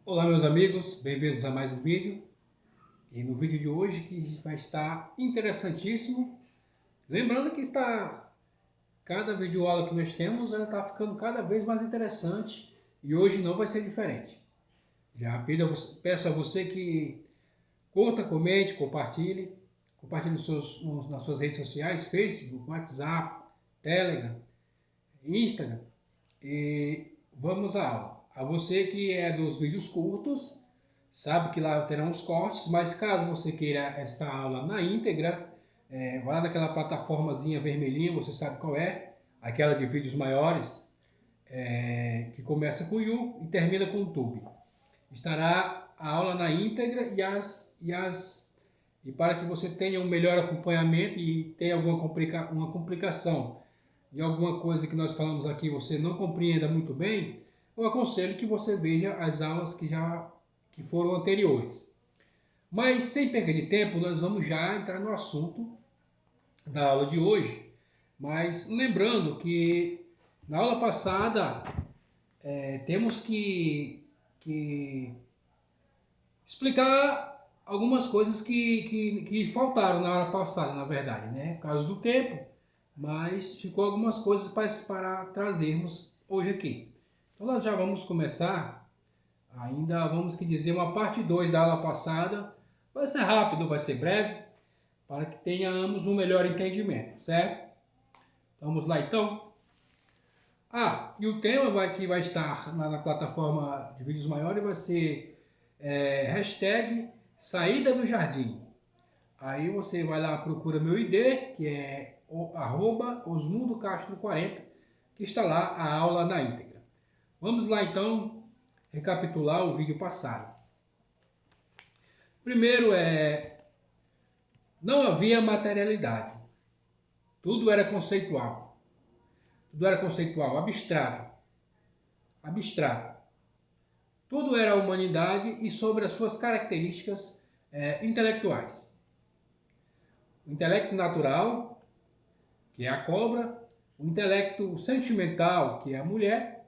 Olá meus amigos, bem-vindos a mais um vídeo. E no vídeo de hoje que vai estar interessantíssimo. Lembrando que cada videoaula que nós temos, ela está ficando cada vez mais interessante e hoje não vai ser diferente. Já peço a você que curta, comente, compartilhe nas suas redes sociais, Facebook, WhatsApp, Telegram, Instagram. E vamos à aula. A você que é dos vídeos curtos, sabe que lá terão os cortes, mas caso você queira esta aula na íntegra, vai lá naquela plataformazinha vermelhinha, você sabe qual é, aquela de vídeos maiores, que começa com You e termina com Tube. Estará a aula na íntegra e para que você tenha um melhor acompanhamento e tenha uma complicação de alguma coisa que nós falamos aqui você não compreenda muito bem, eu aconselho que você veja as aulas que foram anteriores. Mas sem perder de tempo, nós vamos já entrar no assunto da aula de hoje. Mas lembrando que na aula passada temos que explicar algumas coisas que faltaram na aula passada, na verdade, né? Por causa do tempo, mas ficou algumas coisas para trazermos hoje aqui. Então nós já vamos começar, ainda vamos que dizer uma parte 2 da aula passada. Vai ser rápido, vai ser breve, para que tenhamos um melhor entendimento, certo? Vamos lá então. E o tema que vai estar na plataforma de vídeos maiores vai ser hashtag saída do jardim. Aí você vai lá, procura meu ID, que é @osmundocastro40, que está lá a aula na íntegra. Vamos lá então recapitular o vídeo passado. Primeiro não havia materialidade. Tudo era conceitual. Tudo era conceitual, abstrato. Abstrato. Tudo era a humanidade e sobre as suas características intelectuais. O intelecto natural, que é a cobra, o intelecto sentimental, que é a mulher,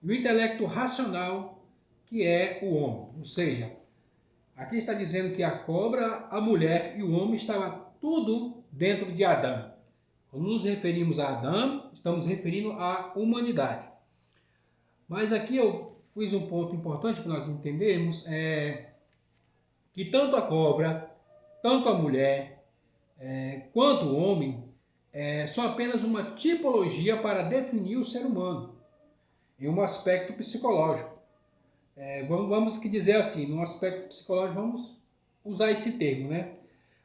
e o intelecto racional, que é o homem. Ou seja, aqui está dizendo que a cobra, a mulher e o homem estavam tudo dentro de Adão. Quando nos referimos a Adão, estamos referindo à humanidade. Mas aqui eu fiz um ponto importante para nós entendermos, que tanto a cobra, tanto a mulher, quanto o homem, são apenas uma tipologia para definir o ser humano, em um aspecto psicológico. Vamos que dizer assim, no aspecto psicológico, vamos usar esse termo, né?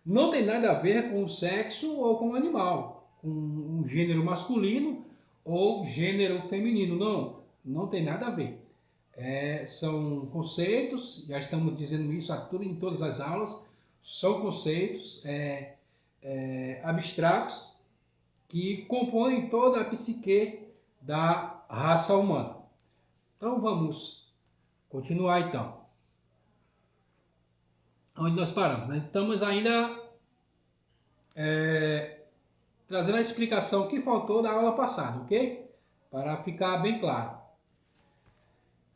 Não tem nada a ver com o sexo ou com o animal, com um gênero masculino ou gênero feminino, não tem nada a ver. São conceitos, já estamos dizendo isso em todas as aulas, são conceitos abstratos que compõem toda a psique da raça humana. Então vamos continuar então. Onde nós paramos, né? Estamos ainda trazendo a explicação que faltou da aula passada, ok? Para ficar bem claro.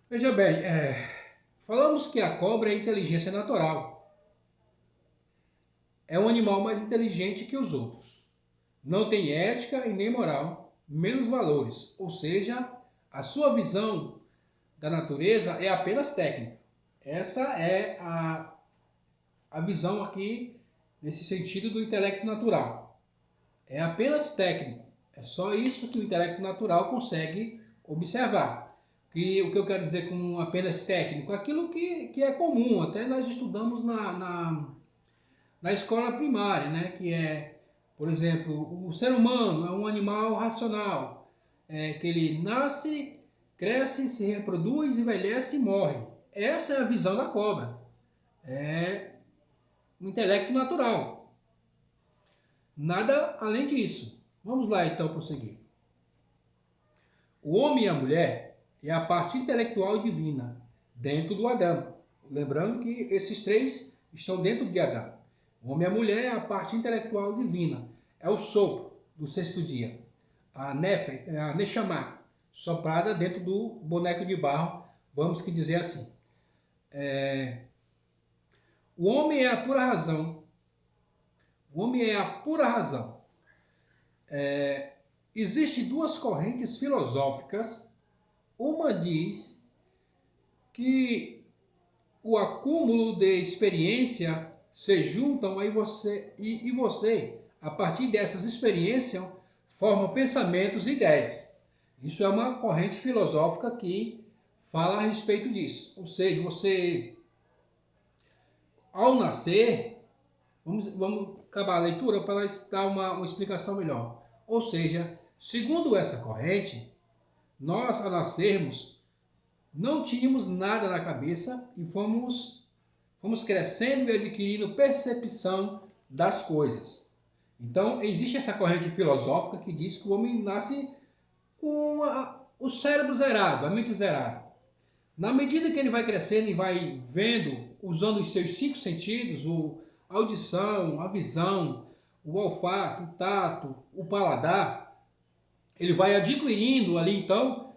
Veja bem, falamos que a cobra é inteligência natural. É um animal mais inteligente que os outros. Não tem ética e nem moral, menos valores. Ou seja, a sua visão da natureza é apenas técnica. Essa é a visão aqui, nesse sentido do intelecto natural. É apenas técnico. É só isso que o intelecto natural consegue observar. O que eu quero dizer com apenas técnico? Aquilo que é comum, até nós estudamos na escola primária, né? Que é, por exemplo, o ser humano é um animal racional, que ele nasce, cresce, se reproduz, envelhece e morre. Essa é a visão da cobra. É o intelecto natural. Nada além disso. Vamos lá então prosseguir. O homem e a mulher é a parte intelectual e divina dentro do Adão. Lembrando que esses três estão dentro de Adão. O homem e a mulher é a parte intelectual divina. É o sopro do sexto dia. A Neshama, soprada dentro do boneco de barro, vamos que dizer assim. O homem é a pura razão. O homem é a pura razão. Existem duas correntes filosóficas. Uma diz que o acúmulo de experiência se juntam aí você e você, a partir dessas experiências, formam pensamentos e ideias. Isso é uma corrente filosófica que fala a respeito disso. Ou seja, você, ao nascer, vamos acabar a leitura para dar uma explicação melhor. Ou seja, segundo essa corrente, nós, ao nascermos, não tínhamos nada na cabeça e fomos crescendo e adquirindo percepção das coisas. Então, existe essa corrente filosófica que diz que o homem nasce com o cérebro zerado, a mente zerada. Na medida que ele vai crescendo e vai vendo, usando os seus 5 sentidos, a audição, a visão, o olfato, o tato, o paladar, ele vai adquirindo ali, então,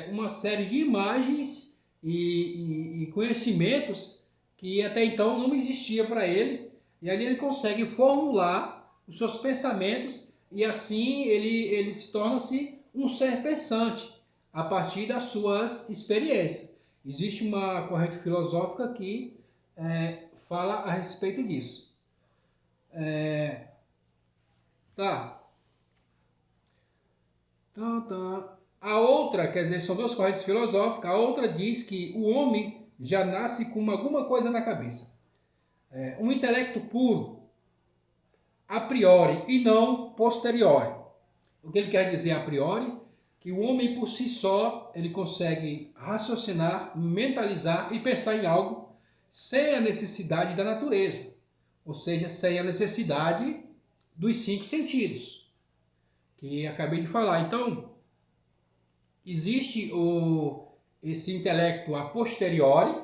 uma série de imagens e conhecimentos que até então não existia para ele, e ali ele consegue formular os seus pensamentos e assim ele se torna-se um ser pensante a partir das suas experiências. Existe uma corrente filosófica que fala a respeito disso. Tá. A outra, quer dizer, são duas correntes filosóficas. A outra diz que o homem já nasce com alguma coisa na cabeça. Um intelecto puro, a priori e não posteriori. O que ele quer dizer a priori? Que o homem por si só, ele consegue raciocinar, mentalizar e pensar em algo sem a necessidade da natureza. Ou seja, sem a necessidade dos 5 sentidos, que acabei de falar. Então, existe esse intelecto a posteriori,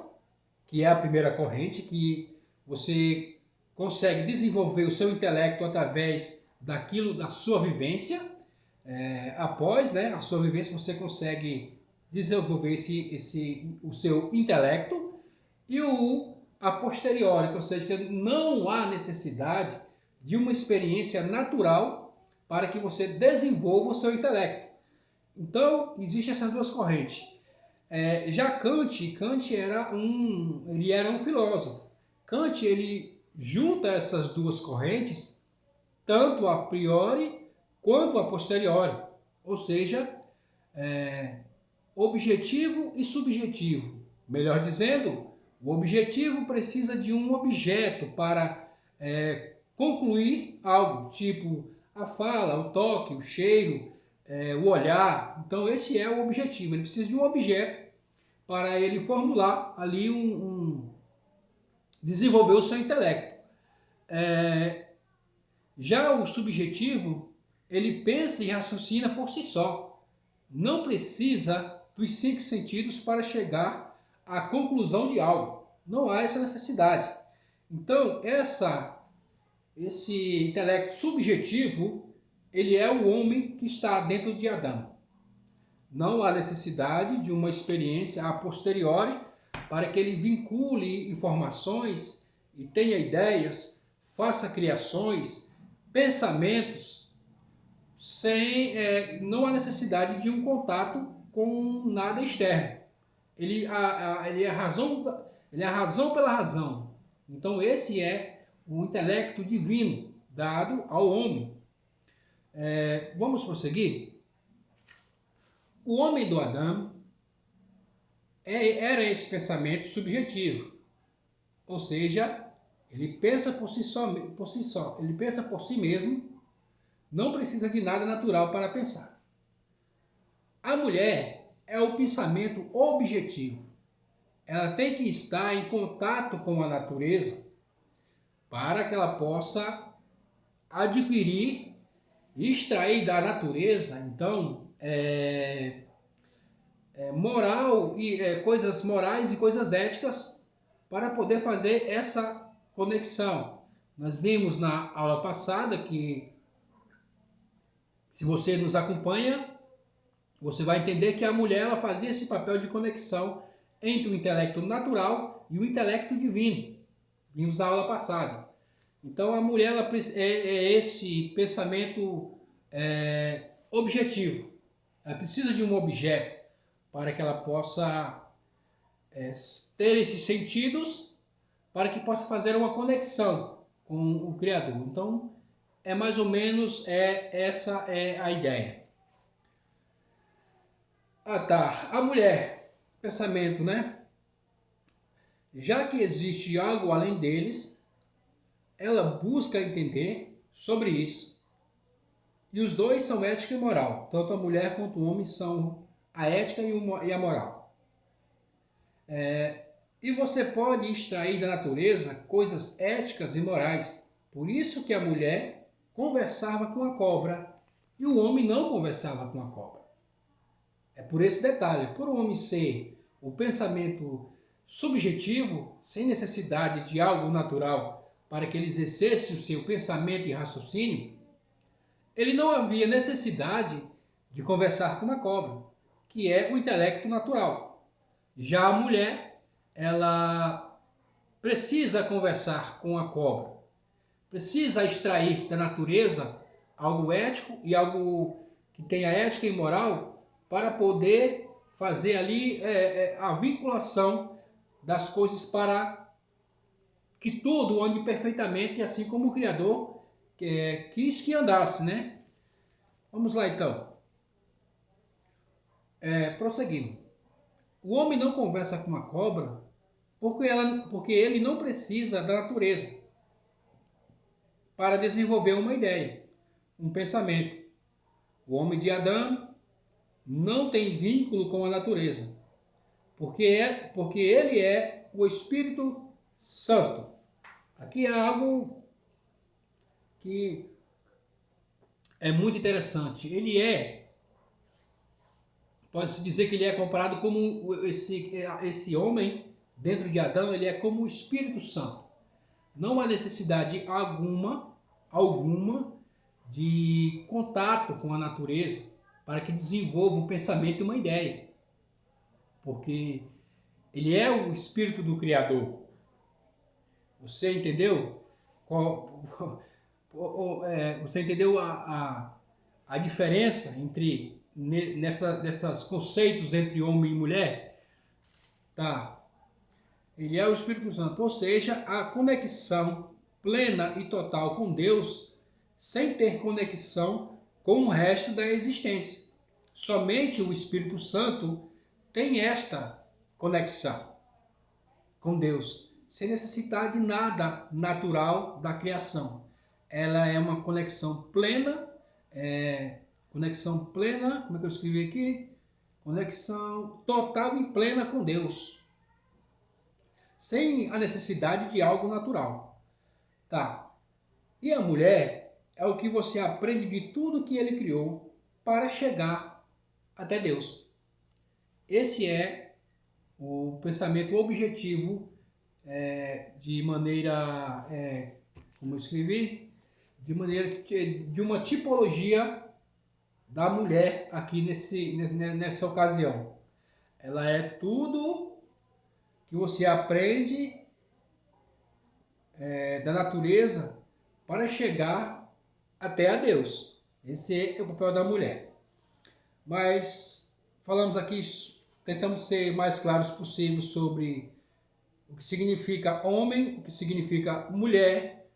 que é a primeira corrente, que você consegue desenvolver o seu intelecto através daquilo, da sua vivência. Após a sua vivência, você consegue desenvolver o seu intelecto. E a posteriori, ou seja, que não há necessidade de uma experiência natural para que você desenvolva o seu intelecto. Então, existem essas duas correntes. Já Kant era um filósofo. Kant, ele junta essas duas correntes, tanto a priori quanto a posteriori. Ou seja, objetivo e subjetivo. Melhor dizendo, o objetivo precisa de um objeto para concluir algo, tipo a fala, o toque, o cheiro, o olhar. Então esse é o objetivo, ele precisa de um objeto para ele formular ali desenvolver o seu intelecto. Já o subjetivo, ele pensa e raciocina por si só, não precisa dos 5 sentidos para chegar à conclusão de algo, não há essa necessidade. Então esse intelecto subjetivo, ele é o homem que está dentro de Adão. Não há necessidade de uma experiência a posteriori para que ele vincule informações e tenha ideias, faça criações, pensamentos, não há necessidade de um contato com nada externo. Ele é a razão pela razão. Então esse é o intelecto divino dado ao homem. Vamos prosseguir? O homem do Adão era esse pensamento subjetivo, ou seja, ele pensa por si só, ele pensa por si mesmo, não precisa de nada natural para pensar. A mulher é o pensamento objetivo. Ela tem que estar em contato com a natureza para que ela possa adquirir e extrair da natureza, então, moral e coisas morais e coisas éticas para poder fazer essa conexão. Nós vimos na aula passada que, se você nos acompanha, você vai entender que a mulher ela fazia esse papel de conexão entre o intelecto natural e o intelecto divino. Vimos na aula passada. Então a mulher ela é esse pensamento objetivo. Ela precisa de um objeto para que ela possa ter esses sentidos, para que possa fazer uma conexão com o Criador. Então é mais ou menos essa é a ideia. Ah tá, a mulher, pensamento, né? Já que existe algo além deles, ela busca entender sobre isso. E os dois são ética e moral. Tanto a mulher quanto o homem são a ética e a moral. E você pode extrair da natureza coisas éticas e morais. Por isso que a mulher conversava com a cobra e o homem não conversava com a cobra. É por esse detalhe, por o homem ser o pensamento subjetivo, sem necessidade de algo natural para que ele exercesse o seu pensamento e raciocínio, ele não havia necessidade de conversar com uma cobra, que é o intelecto natural. Já a mulher, ela precisa conversar com a cobra, precisa extrair da natureza algo ético e algo que tenha ética e moral para poder fazer ali a vinculação das coisas para que tudo ande perfeitamente, assim como o Criador quis que andasse, né? Vamos lá então. Prosseguindo. O homem não conversa com a cobra porque ele não precisa da natureza para desenvolver uma ideia, um pensamento. O homem de Adão não tem vínculo com a natureza, porque ele é o Espírito Santo. Aqui é algo que é muito interessante. Pode-se dizer que ele é comparado como esse homem dentro de Adão, ele é como o Espírito Santo. Não há necessidade alguma de contato com a natureza para que desenvolva um pensamento e uma ideia. Porque ele é o Espírito do Criador. Você entendeu? Você entendeu a diferença entre nessas conceitos entre homem e mulher? Tá. Ele é o Espírito Santo, ou seja, a conexão plena e total com Deus, sem ter conexão com o resto da existência. Somente o Espírito Santo tem esta conexão com Deus, sem necessitar de nada natural da criação. Ela é uma conexão plena, como é que eu escrevi aqui? Conexão total e plena com Deus, sem a necessidade de algo natural. Tá. E a mulher é o que você aprende de tudo que ele criou para chegar até Deus. Esse é o pensamento objetivo de maneira, como eu escrevi, de uma tipologia da mulher aqui nessa ocasião. Ela é tudo que você aprende da natureza para chegar até a Deus. Esse é o papel da mulher. Mas falamos aqui, tentamos ser mais claros possível sobre o que significa homem, o que significa mulher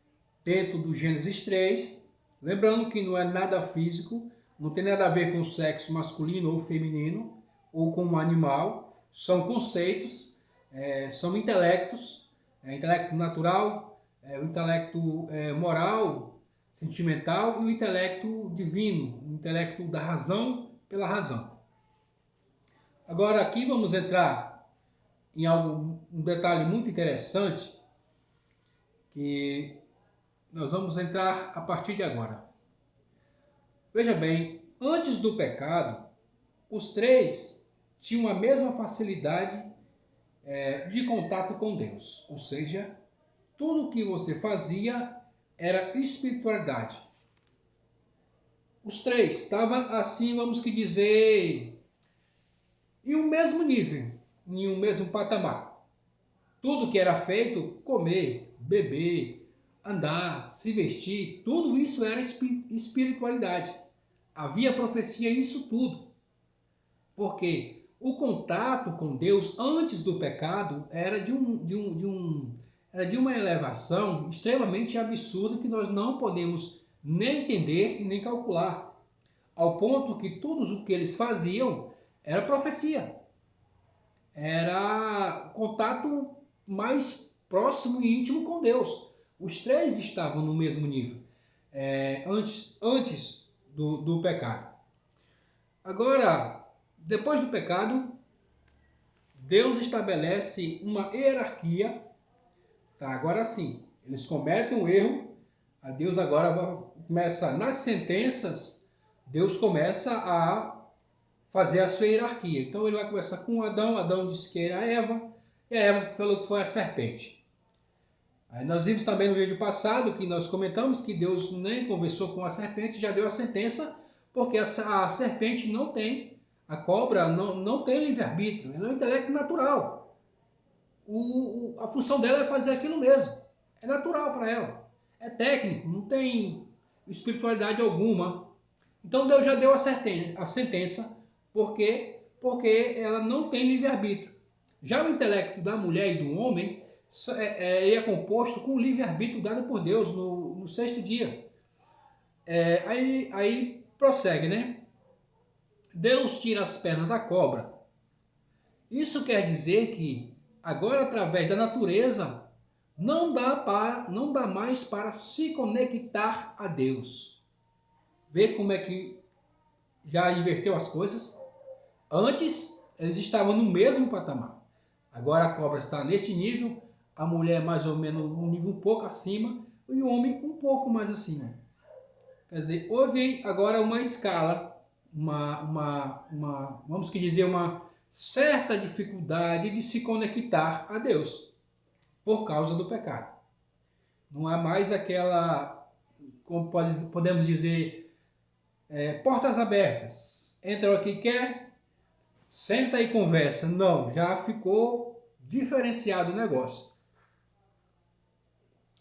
dentro do Gênesis 3. Lembrando que não é nada físico, não tem nada a ver com o sexo masculino ou feminino, ou com um animal. São conceitos, são intelectos, intelecto natural, o intelecto moral, sentimental e o intelecto divino, o intelecto da razão pela razão. Agora aqui vamos entrar em um detalhe muito interessante, que nós vamos entrar a partir de agora. Veja bem, antes do pecado, os três tinham a mesma facilidade de contato com Deus. Ou seja, tudo o que você fazia era espiritualidade. Os três estavam assim, vamos que dizer, em um mesmo nível, em um mesmo patamar. Tudo que era feito, comer, beber, andar, se vestir, tudo isso era espiritualidade. Havia profecia nisso tudo. Porque o contato com Deus antes do pecado era era de uma elevação extremamente absurda que nós não podemos nem entender e nem calcular. Ao ponto que tudo o que eles faziam era profecia. Era contato mais próximo e íntimo com Deus. Os três estavam no mesmo nível, antes do pecado. Agora, depois do pecado, Deus estabelece uma hierarquia. Tá? Agora sim, eles cometem um erro, a Deus agora começa, nas sentenças, Deus começa a fazer a sua hierarquia. Então ele vai começar com Adão, Adão disse que era a Eva, e a Eva falou que foi a serpente. Aí nós vimos também no vídeo passado que nós comentamos que Deus nem conversou com a serpente, já deu a sentença, porque a serpente não tem, a cobra não tem livre-arbítrio, ela é um intelecto natural. A função dela é fazer aquilo mesmo, é natural para ela, é técnico, não tem espiritualidade alguma. Então Deus já deu a sentença, porque ela não tem livre-arbítrio. Já o intelecto da mulher e do homem ele é composto com o livre-arbítrio dado por Deus no sexto dia. Aí prossegue, né? Deus tira as pernas da cobra. Isso quer dizer que agora, através da natureza, não dá mais para se conectar a Deus. Vê como é que já inverteu as coisas? Antes, eles estavam no mesmo patamar. Agora a cobra está neste nível, a mulher mais ou menos um nível um pouco acima e o homem um pouco mais acima. Quer dizer, houve agora uma escala, vamos dizer, uma certa dificuldade de se conectar a Deus por causa do pecado. Não há mais aquela, como podemos dizer, portas abertas. Entra o que quer, senta e conversa. Não, já ficou diferenciado o negócio.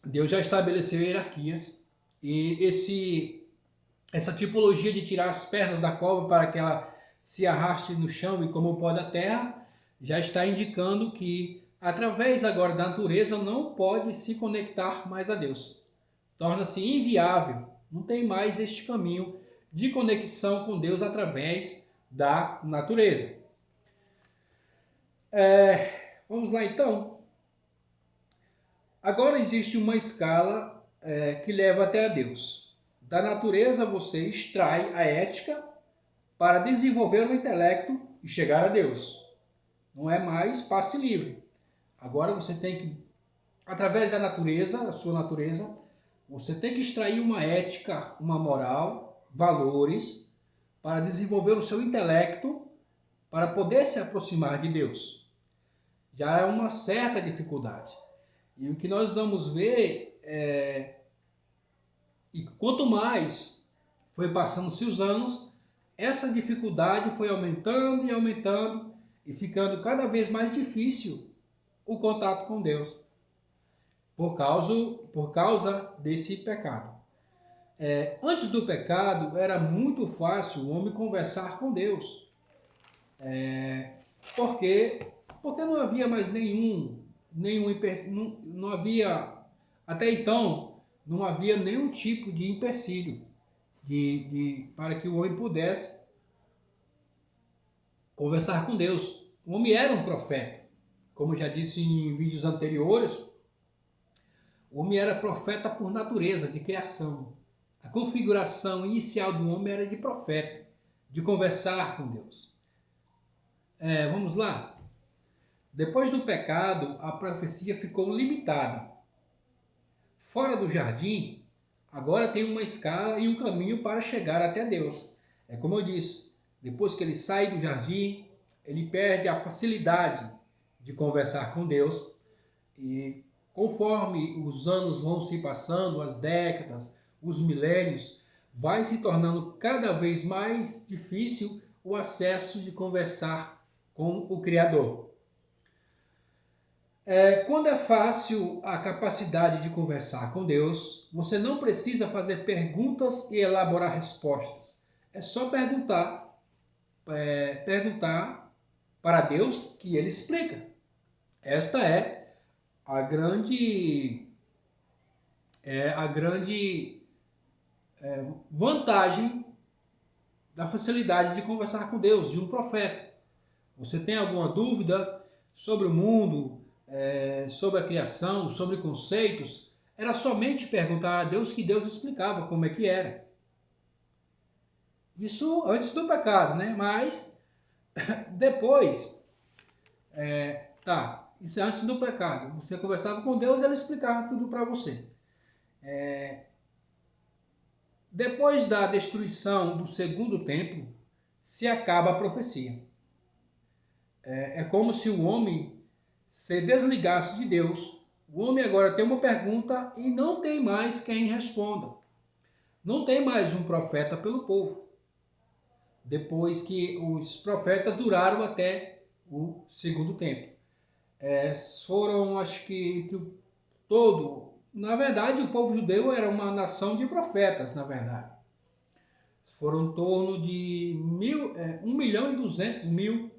Deus já estabeleceu hierarquias e essa tipologia de tirar as pernas da cobra para que ela se arraste no chão e como o pó da terra, já está indicando que através agora da natureza não pode se conectar mais a Deus. Torna-se inviável, não tem mais este caminho de conexão com Deus através da natureza. Vamos lá então. Agora existe uma escala que leva até a Deus. Da natureza você extrai a ética para desenvolver o intelecto e chegar a Deus. Não é mais passe livre. Agora você tem que, através da natureza, a sua natureza, você tem que extrair uma ética, uma moral, valores, para desenvolver o seu intelecto, para poder se aproximar de Deus. Já é uma certa dificuldade. E o que nós vamos ver e quanto mais foi passando-se os anos, essa dificuldade foi aumentando e aumentando e ficando cada vez mais difícil o contato com Deus por causa desse pecado. Antes do pecado era muito fácil o homem conversar com Deus, porque não havia mais não havia, até então, não havia nenhum tipo de empecilho para que o homem pudesse conversar com Deus. O homem era um profeta. Como já disse em vídeos anteriores, o homem era profeta por natureza, de criação. A configuração inicial do homem era de profeta, de conversar com Deus. Vamos lá? Depois do pecado, a profecia ficou limitada. Fora do jardim, agora tem uma escala e um caminho para chegar até Deus. É como eu disse, depois que ele sai do jardim, ele perde a facilidade de conversar com Deus. E conforme os anos vão se passando, as décadas, os milênios, vai se tornando cada vez mais difícil o acesso de conversar com o Criador. Quando é fácil a capacidade de conversar com Deus, você não precisa fazer perguntas e elaborar respostas. É só perguntar para Deus que Ele explica. Esta a grande, a grande vantagem da facilidade de conversar com Deus, de um profeta. Você tem alguma dúvida sobre o mundo, sobre a criação, sobre conceitos? Era somente perguntar a Deus que Deus explicava como é que era. Isso antes do pecado, né? Mas depois, isso é antes do pecado. Você conversava com Deus e Ele explicava tudo para você. Depois da destruição do segundo templo, se acaba a profecia. É como se o homem se desligasse de Deus. O homem agora tem uma pergunta e não tem mais quem responda. Não tem mais um profeta pelo povo. Depois que os profetas duraram até o segundo templo. Foram, acho que todo... Na verdade, o povo judeu era uma nação de profetas, na verdade. Foram em torno de 1.200.000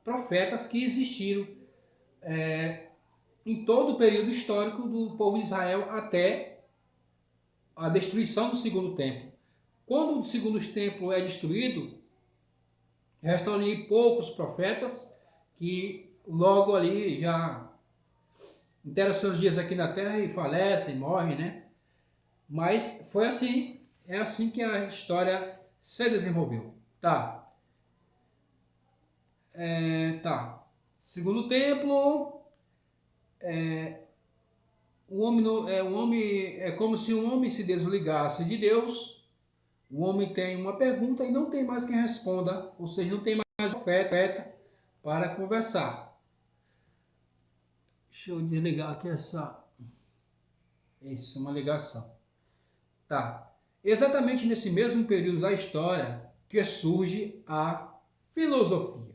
profetas que existiram em todo o período histórico do povo de Israel até a destruição do segundo templo. Quando o segundo templo é destruído, restam ali poucos profetas que logo ali já deram seus dias aqui na terra e falecem, morrem, né? Mas foi assim, é assim que a história se desenvolveu. Segundo templo, o homem é como se um homem se desligasse de Deus. O homem tem uma pergunta e não tem mais quem responda, ou seja, não tem mais profeta para conversar. Deixa eu desligar aqui isso, uma ligação. Exatamente nesse mesmo período da história que surge a filosofia.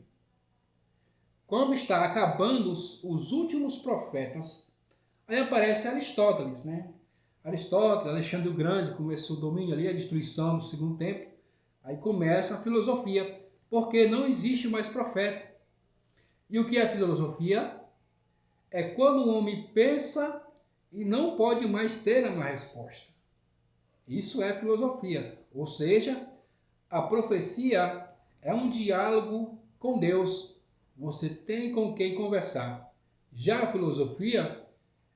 Quando está acabando os últimos profetas, aí aparece Aristóteles, né? Aristóteles, Alexandre o Grande, começou o domínio ali, a destruição do segundo templo. Aí começa a filosofia, porque não existe mais profeta. E o que é a filosofia? É quando o homem pensa e não pode mais ter uma resposta. Isso é filosofia. Ou seja, a profecia é um diálogo com Deus. Você tem com quem conversar. Já a filosofia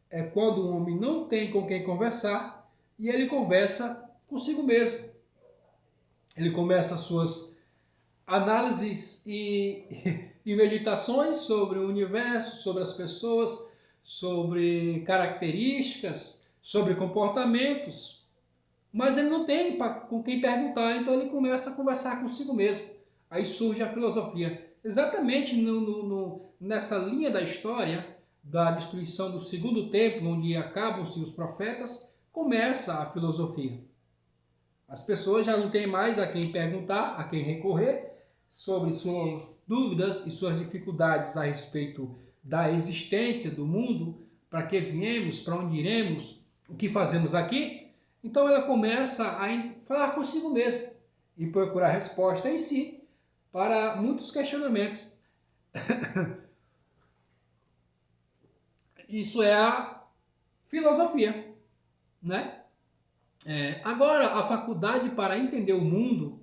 é quando o homem não tem com quem conversar e ele conversa consigo mesmo. Ele começa as suas análises e meditações sobre o universo, sobre as pessoas, sobre características, sobre comportamentos, mas ele não tem com quem perguntar, então ele começa a conversar consigo mesmo. Aí surge a filosofia. Exatamente nessa linha da história da destruição do segundo templo, onde acabam-se os profetas, começa a filosofia. As pessoas já não têm mais a quem perguntar, a quem recorrer sobre suas dúvidas e suas dificuldades a respeito da existência do mundo, para que viemos, para onde iremos, o que fazemos aqui. Então ela começa a falar consigo mesma e procurar resposta em si para muitos questionamentos. Isso é a filosofia, né? Agora, a faculdade para entender o mundo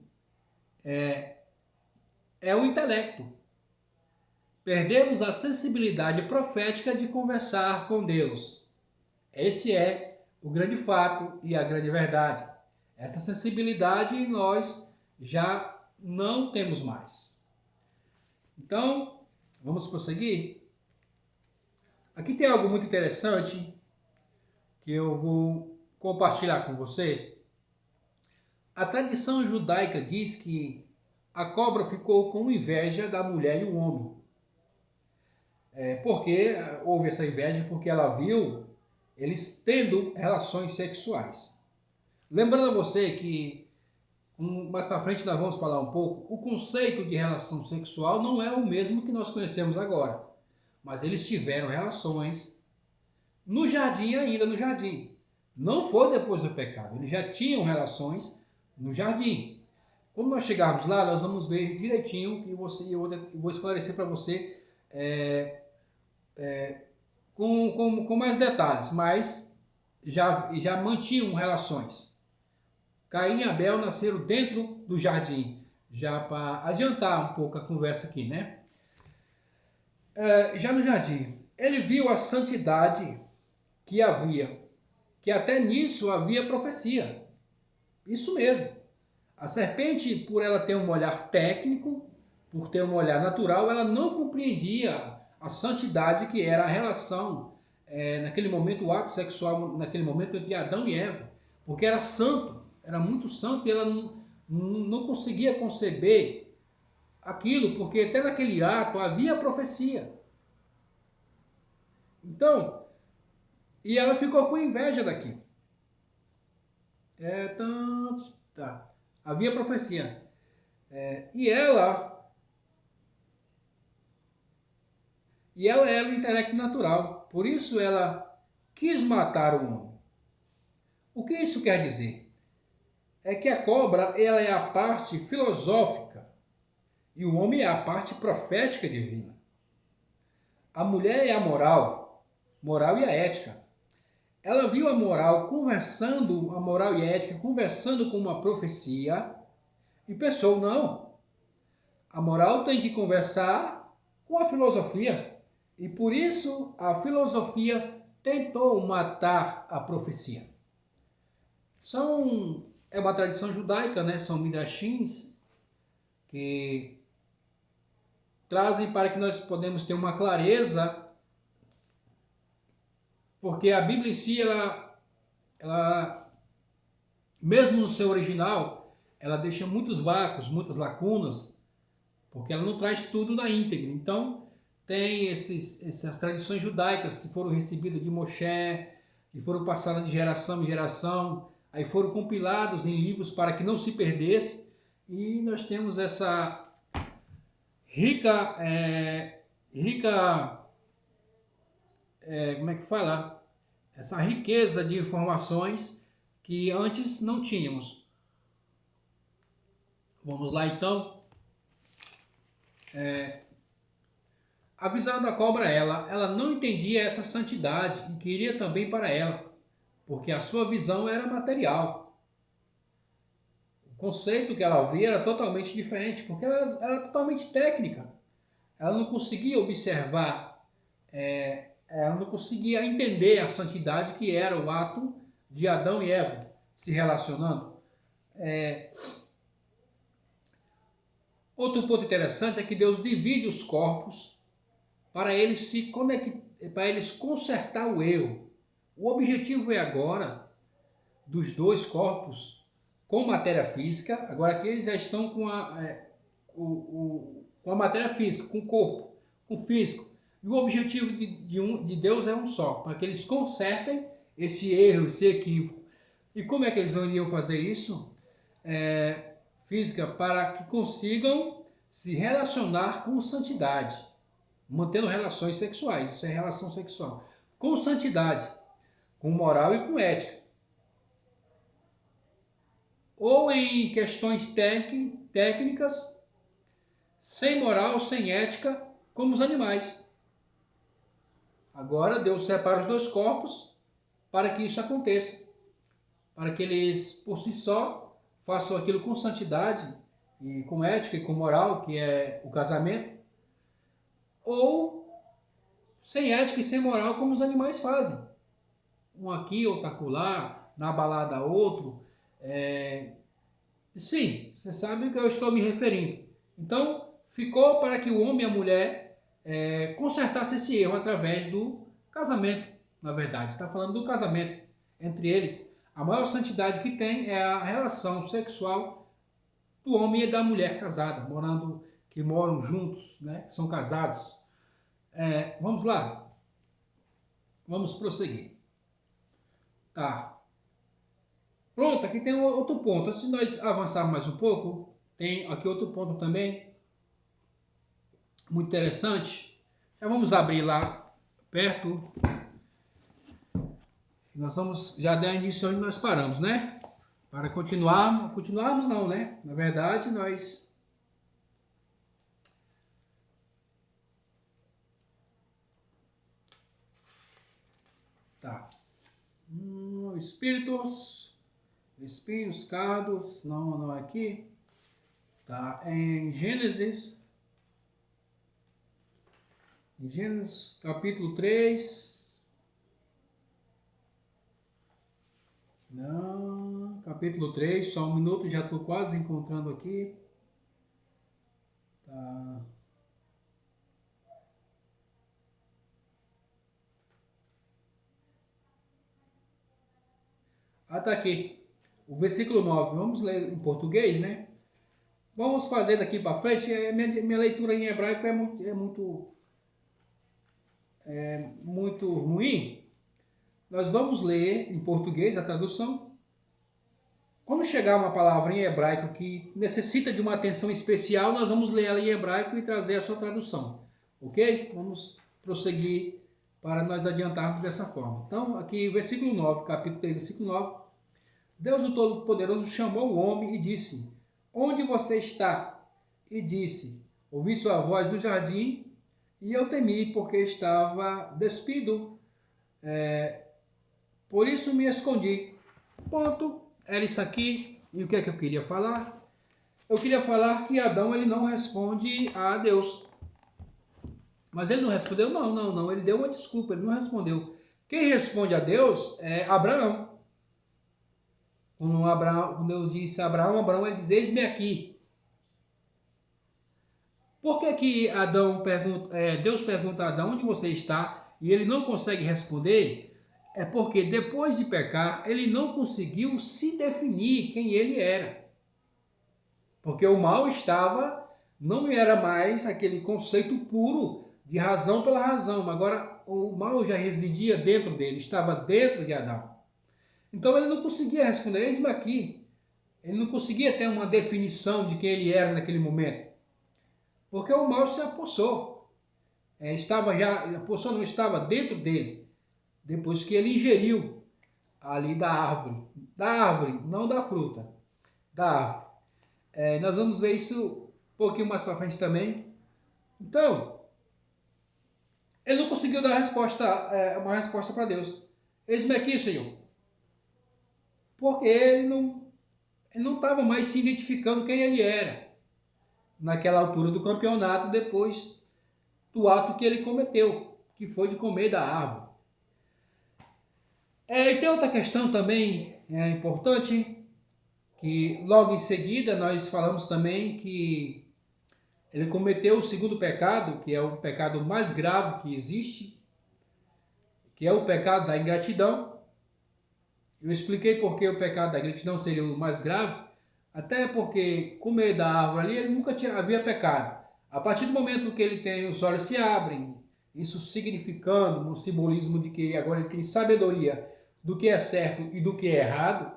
é o intelecto. Perdemos a sensibilidade profética de conversar com Deus. Esse é o grande fato e a grande verdade. Essa sensibilidade nós já não temos mais. Então, vamos prosseguir? Aqui tem algo muito interessante que eu vou compartilhar com você. A tradição judaica diz que a cobra ficou com inveja da mulher e o homem. Porque houve essa inveja? Porque ela viu eles tendo relações sexuais. Lembrando a você que Mais para frente nós vamos falar um pouco, o conceito de relação sexual não é o mesmo que nós conhecemos agora. Mas eles tiveram relações no jardim, ainda no jardim. Não foi depois do pecado, eles já tinham relações no jardim. Quando nós chegarmos lá, nós vamos ver direitinho, e eu vou esclarecer para você com mais detalhes, mas já mantinham relações. Caim e Abel nasceram dentro do jardim, já para adiantar um pouco a conversa aqui, né? Já no jardim, ele viu a santidade que havia, que até nisso havia profecia. Isso mesmo. A serpente, por ela ter um olhar técnico, por ter um olhar natural, ela não compreendia a santidade que era a relação, naquele momento, o ato sexual, naquele momento entre Adão e Eva, porque era santo, era muito santo, e ela não conseguia conceber aquilo, porque até naquele ato havia profecia. Então, e ela ficou com inveja daquilo. Tá. Havia profecia. E ela era o intelecto natural. Por isso ela quis matar o homem. O que isso quer dizer? É que a cobra ela é a parte filosófica e o homem é a parte profética divina. A mulher é a moral e a ética. Ela viu a moral e a ética conversando com uma profecia e pensou, não, a moral tem que conversar com a filosofia. E por isso a filosofia tentou matar a profecia. É uma tradição judaica, né? São midrashins que trazem para que nós podemos ter uma clareza, porque a Bíblia em si, ela mesmo no seu original, ela deixa muitos vácuos, muitas lacunas, porque ela não traz tudo na íntegra. Então, tem essas tradições judaicas que foram recebidas de Moshe, que foram passadas de geração em geração, aí foram compilados em livros para que não se perdesse, e nós temos essa rica, como é que fala? Essa riqueza de informações que antes não tínhamos. Vamos lá então. A visão da cobra, ela não entendia essa santidade e queria também para ela, porque a sua visão era material. O conceito que ela via era totalmente diferente, porque ela era totalmente técnica. Ela não conseguia observar, ela não conseguia entender a santidade que era o ato de Adão e Eva se relacionando. Outro ponto interessante é que Deus divide os corpos para eles para eles consertar o erro. O objetivo é agora dos dois corpos com matéria física. Agora aqui eles já estão com a matéria física, com o corpo, com o físico. E o objetivo de Deus é um só, para que eles consertem esse erro, esse equívoco. E como é que eles iriam fazer isso? Física, para que consigam se relacionar com santidade, mantendo relações sexuais. Isso é relação sexual. Com santidade, com moral e com ética. Ou em questões técnicas, sem moral, sem ética, como os animais. Agora Deus separa os dois corpos para que isso aconteça. Para que eles, por si só, façam aquilo com santidade, e com ética e com moral, que é o casamento. Ou sem ética e sem moral, como os animais fazem. Um aqui, outro acolá, na balada outro. Sim, você sabe o que eu estou me referindo. Então, ficou para que o homem e a mulher consertassem esse erro através do casamento, na verdade. Está falando do casamento entre eles. A maior santidade que tem é a relação sexual do homem e da mulher casada, que moram juntos, né? Que são casados. Vamos lá. Vamos prosseguir. Tá. Pronto, aqui tem outro ponto. Se nós avançarmos mais um pouco, tem aqui outro ponto também, muito interessante. Já vamos abrir lá perto. Nós vamos já dar início onde nós paramos, né? Para continuarmos não, né? Na verdade, nós... Tá. Espinhos, cardos, não é aqui. Tá, em Gênesis capítulo 3. Não, capítulo 3, só um minuto, já estou quase encontrando aqui. Tá. Tá aqui. O versículo 9. Vamos ler em português, né? Vamos fazer daqui para frente. Minha leitura em hebraico muito ruim. Nós vamos ler em português a tradução. Quando chegar uma palavra em hebraico que necessita de uma atenção especial, nós vamos ler ela em hebraico e trazer a sua tradução. Ok? Vamos prosseguir para nós adiantarmos dessa forma. Então, aqui, versículo 9, capítulo 3, versículo 9. Deus o Todo-Poderoso chamou o homem e disse: Onde você está? E disse: Ouvi sua voz no jardim e eu temi porque estava despido. Por isso me escondi. Ponto. Era isso aqui. E o que é que eu queria falar? Eu queria falar que Adão ele não responde a Deus. Mas ele não respondeu? Não. Ele deu uma desculpa, ele não respondeu. Quem responde a Deus é Abraão. Quando Deus disse a Abraão, ele diz: Eis-me aqui. Por que Deus pergunta a Adão onde você está e ele não consegue responder? É porque depois de pecar, ele não conseguiu se definir quem ele era. Porque o mal não era mais aquele conceito puro de razão pela razão, mas agora o mal já residia dentro dele, estava dentro de Adão. Então ele não conseguia responder: eis-me aqui. Ele não conseguia ter uma definição de quem ele era naquele momento. Porque o mal se apossou. A poção não estava dentro dele. Depois que ele ingeriu ali da árvore. Da árvore, não da fruta. Da árvore. Nós vamos ver isso um pouquinho mais para frente também. Então, ele não conseguiu dar uma resposta para Deus. Eis-me aqui, Senhor. Porque ele não estava mais se identificando quem ele era naquela altura do campeonato, depois do ato que ele cometeu, que foi de comer da árvore. E tem outra questão também importante, que logo em seguida nós falamos também que ele cometeu o segundo pecado, que é o pecado mais grave que existe, que é o pecado da ingratidão. Eu expliquei por que o pecado da ingratidão seria o mais grave, até porque comer da árvore ali, ele nunca havia pecado. A partir do momento que ele tem, os olhos se abrem, isso significando um simbolismo de que agora ele tem sabedoria do que é certo e do que é errado,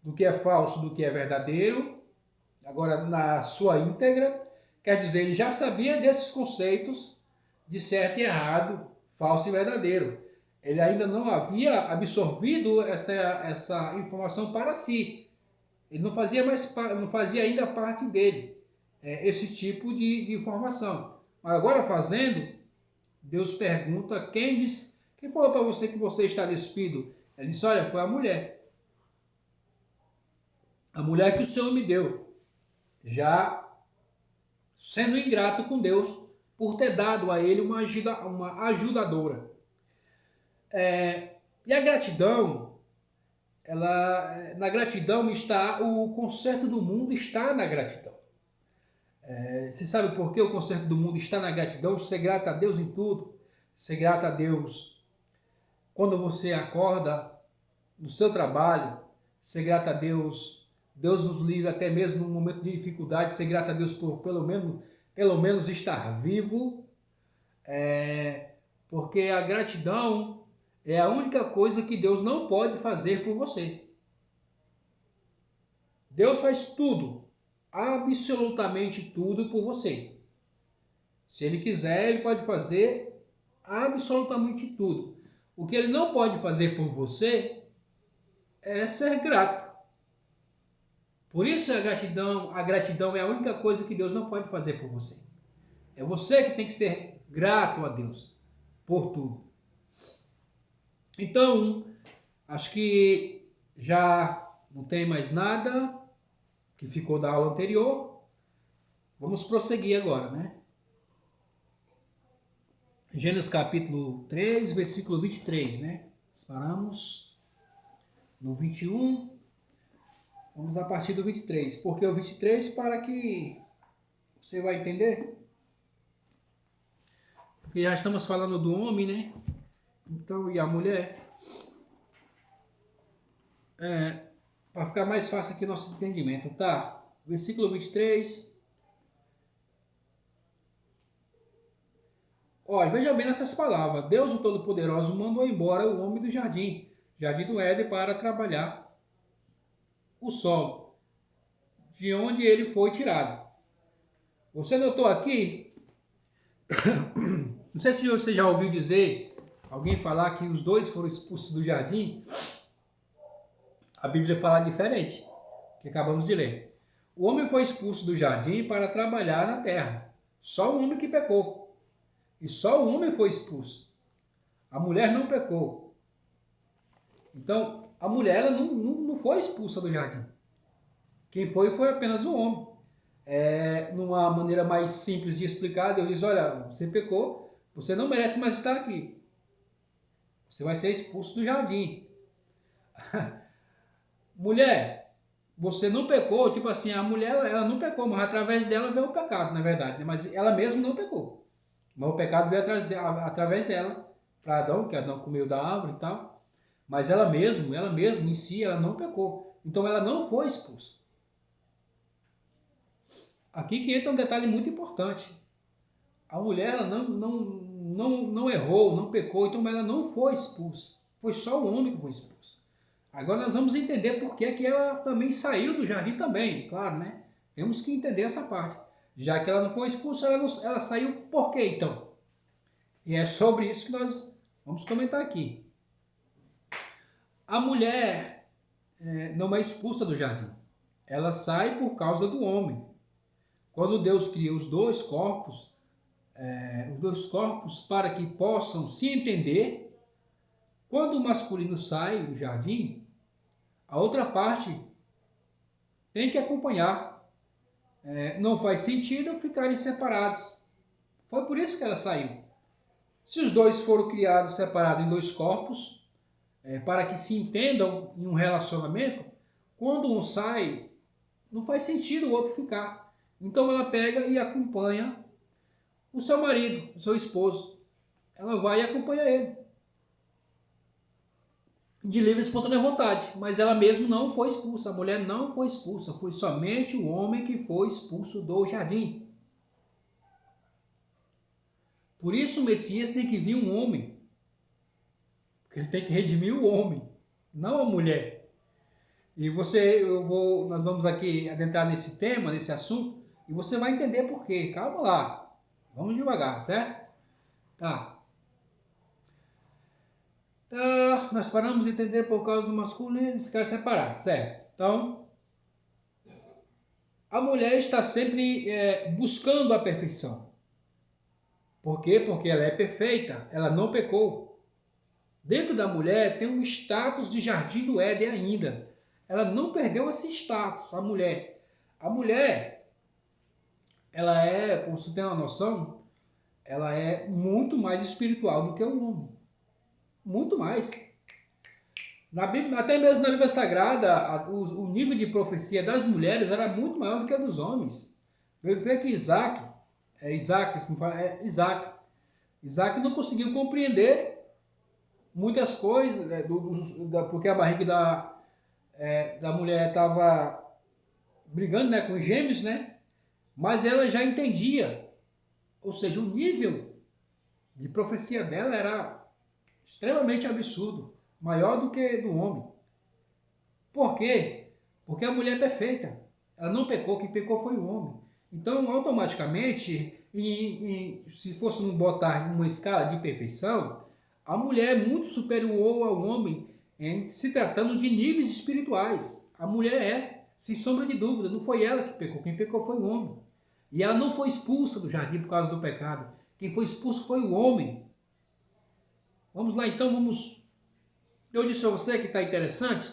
do que é falso, do que é verdadeiro, agora na sua íntegra, quer dizer, ele já sabia desses conceitos de certo e errado, falso e verdadeiro. Ele ainda não havia absorvido essa informação para si. Ele não fazia ainda parte dele esse tipo de informação. Mas agora fazendo, Deus pergunta: quem falou para você que você está despido? Ele disse: olha, foi a mulher. A mulher que o Senhor me deu. Já sendo ingrato com Deus por ter dado a ele uma ajudadora. E a gratidão, na gratidão está o conserto do mundo, está na gratidão. Você sabe por que o conserto do mundo está na gratidão? Ser grato a Deus em tudo. Ser grato a Deus quando você acorda no seu trabalho. Ser grato a Deus. Deus nos livre até mesmo num momento de dificuldade. Ser grato a Deus por pelo menos estar vivo. Porque a gratidão é a única coisa que Deus não pode fazer por você. Deus faz tudo, absolutamente tudo por você. Se Ele quiser, Ele pode fazer absolutamente tudo. O que Ele não pode fazer por você é ser grato. Por isso a gratidão é a única coisa que Deus não pode fazer por você. É você que tem que ser grato a Deus por tudo. Então, acho que já não tem mais nada que ficou da aula anterior. Vamos prosseguir agora, né? Gênesis capítulo 3, versículo 23, né? Paramos no 21. Vamos a partir do 23. Porque o 23 para que você vai entender. Porque já estamos falando do homem, né? Então, e a mulher. Para ficar mais fácil aqui o nosso entendimento, tá? Versículo 23. Olha, veja bem nessas palavras. Deus, o Todo-Poderoso, mandou embora o homem do jardim do Éden, para trabalhar o solo, de onde ele foi tirado. Você notou aqui? Não sei se você já ouviu dizer, alguém falar que os dois foram expulsos do jardim. A Bíblia fala diferente, que acabamos de ler. O homem foi expulso do jardim para trabalhar na terra. Só o homem que pecou. E só o homem foi expulso. A mulher não pecou. Então, a mulher ela não foi expulsa do jardim. Quem foi apenas o homem. Numa maneira mais simples de explicar, Deus diz, olha, você pecou, você não merece mais estar aqui. Você vai ser expulso do jardim. Mulher, você não pecou, tipo assim, a mulher ela não pecou, mas através dela veio o pecado, na verdade, né? Mas ela mesma não pecou. Mas o pecado veio através dela, para Adão, que Adão comeu da árvore e tal. Mas ela mesma em si, ela não pecou. Então ela não foi expulsa. Aqui que entra um detalhe muito importante. A mulher ela não errou, não pecou, então ela não foi expulsa. Foi só o homem que foi expulso. Agora nós vamos entender por que ela também saiu do jardim também, claro, né? Temos que entender essa parte. Já que ela não foi expulsa, ela saiu por quê então? E é sobre isso que nós vamos comentar aqui. A mulher não é expulsa do jardim. Ela sai por causa do homem. Quando Deus cria os dois corpos para que possam se entender, quando o masculino sai do jardim, a outra parte tem que acompanhar. Não faz sentido ficarem separados. Foi por isso que ela saiu. Se os dois foram criados separados em dois corpos, para que se entendam em um relacionamento, quando um sai, não faz sentido o outro ficar. Então ela pega e acompanha o seu marido, o seu esposo. Ela vai e acompanha ele. De livre e espontânea vontade. Mas ela mesma não foi expulsa. A mulher não foi expulsa. Foi somente o homem que foi expulso do jardim. Por isso o Messias tem que vir um homem. Porque ele tem que redimir o homem, não a mulher. E nós vamos aqui adentrar nesse tema, nesse assunto, e você vai entender por quê. Calma lá. Vamos devagar, certo? Tá. Nós paramos de entender por causa do masculino ficar separado, certo? Então, a mulher está sempre buscando a perfeição. Por quê? Porque ela é perfeita, ela não pecou. Dentro da mulher tem um status de jardim do Éden ainda. Ela não perdeu esse status, a mulher. A mulher, ela para você ter uma noção, ela é muito mais espiritual do que o homem. Muito mais. Até mesmo na Bíblia Sagrada, o nível de profecia das mulheres era muito maior do que o dos homens. Eu vejo que Isaac não conseguiu compreender muitas coisas, porque a barriga da mulher estava brigando, né, com os gêmeos, né? Mas ela já entendia. Ou seja, o nível de profecia dela era extremamente absurdo, maior do que do homem. Por quê? Porque a mulher é perfeita. Ela não pecou, quem pecou foi o homem. Então, automaticamente, se fôssemos botar uma escala de perfeição, a mulher é muito superior ao homem em se tratando de níveis espirituais. A mulher é, sem sombra de dúvida, não foi ela que pecou, quem pecou foi o homem. E ela não foi expulsa do jardim por causa do pecado. Quem foi expulso foi o homem. Vamos lá então, eu disse a você que está interessante,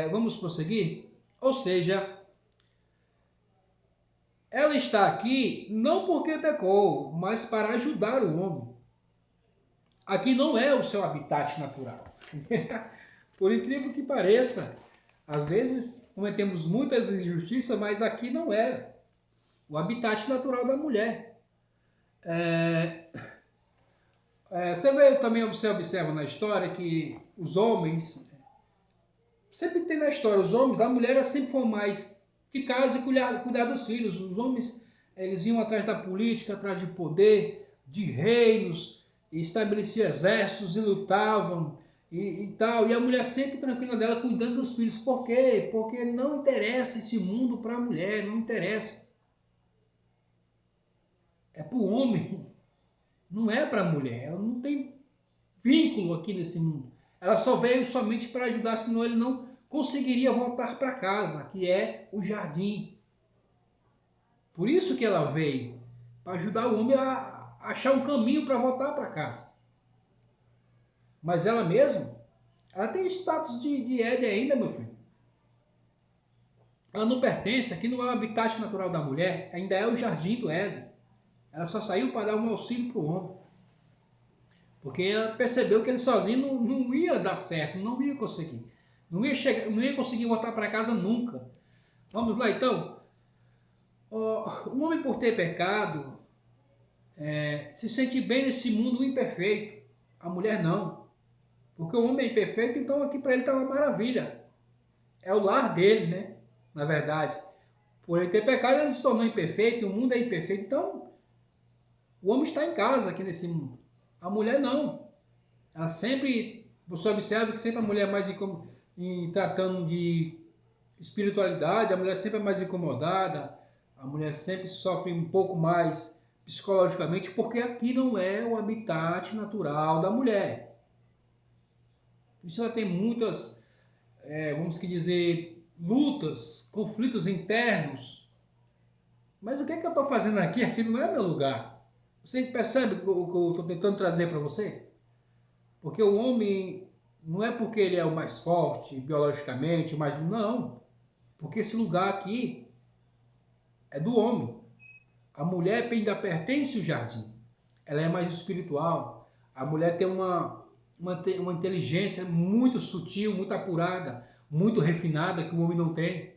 vamos prosseguir? Ou seja, ela está aqui não porque pecou, mas para ajudar o homem. Aqui não é o seu habitat natural. Por incrível que pareça, às vezes cometemos muitas injustiças, mas aqui não é o habitat natural da mulher. Você observa na história que os homens, sempre tem na história, os homens, a mulher sempre foi mais de casa e cuidar dos filhos. Os homens, eles iam atrás da política, atrás de poder, de reinos, e estabeleciam exércitos e lutavam e tal. E a mulher sempre tranquila dela, cuidando dos filhos. Por quê? Porque não interessa esse mundo para a mulher, não interessa. É para o homem, não é para a mulher. Ela não tem vínculo aqui nesse mundo. Ela só veio somente para ajudar, senão ele não conseguiria voltar para casa, que é o jardim. Por isso que ela veio, para ajudar o homem a achar um caminho para voltar para casa. Mas ela mesma, ela tem status de Éden ainda, meu filho. Ela não pertence, aqui não é o habitat natural da mulher, ainda é o jardim do Éden. Ela só saiu para dar um auxílio para o homem. Porque ela percebeu que ele sozinho não ia dar certo, não ia conseguir. Não ia conseguir voltar para casa nunca. Vamos lá então. O homem, por ter pecado, se sente bem nesse mundo imperfeito. A mulher não. Porque o homem é imperfeito, então aqui para ele está uma maravilha. É o lar dele, né? Na verdade. Por ele ter pecado, ele se tornou imperfeito, o mundo é imperfeito. Então, o homem está em casa aqui nesse mundo. A mulher não. Ela sempre, você observa que sempre a mulher é mais em tratando de espiritualidade, a mulher sempre é mais incomodada, a mulher sempre sofre um pouco mais psicologicamente, porque aqui não é o habitat natural da mulher. Por isso ela tem muitas, vamos dizer, lutas, conflitos internos. Mas o que é que eu estou fazendo aqui? Aqui não é meu lugar. Você percebe o que eu estou tentando trazer para você? Porque o homem não é porque ele é o mais forte biologicamente, o mais... Não. Porque esse lugar aqui é do homem. A mulher ainda pertence ao jardim. Ela é mais espiritual. A mulher tem uma inteligência muito sutil, muito apurada, muito refinada que o homem não tem.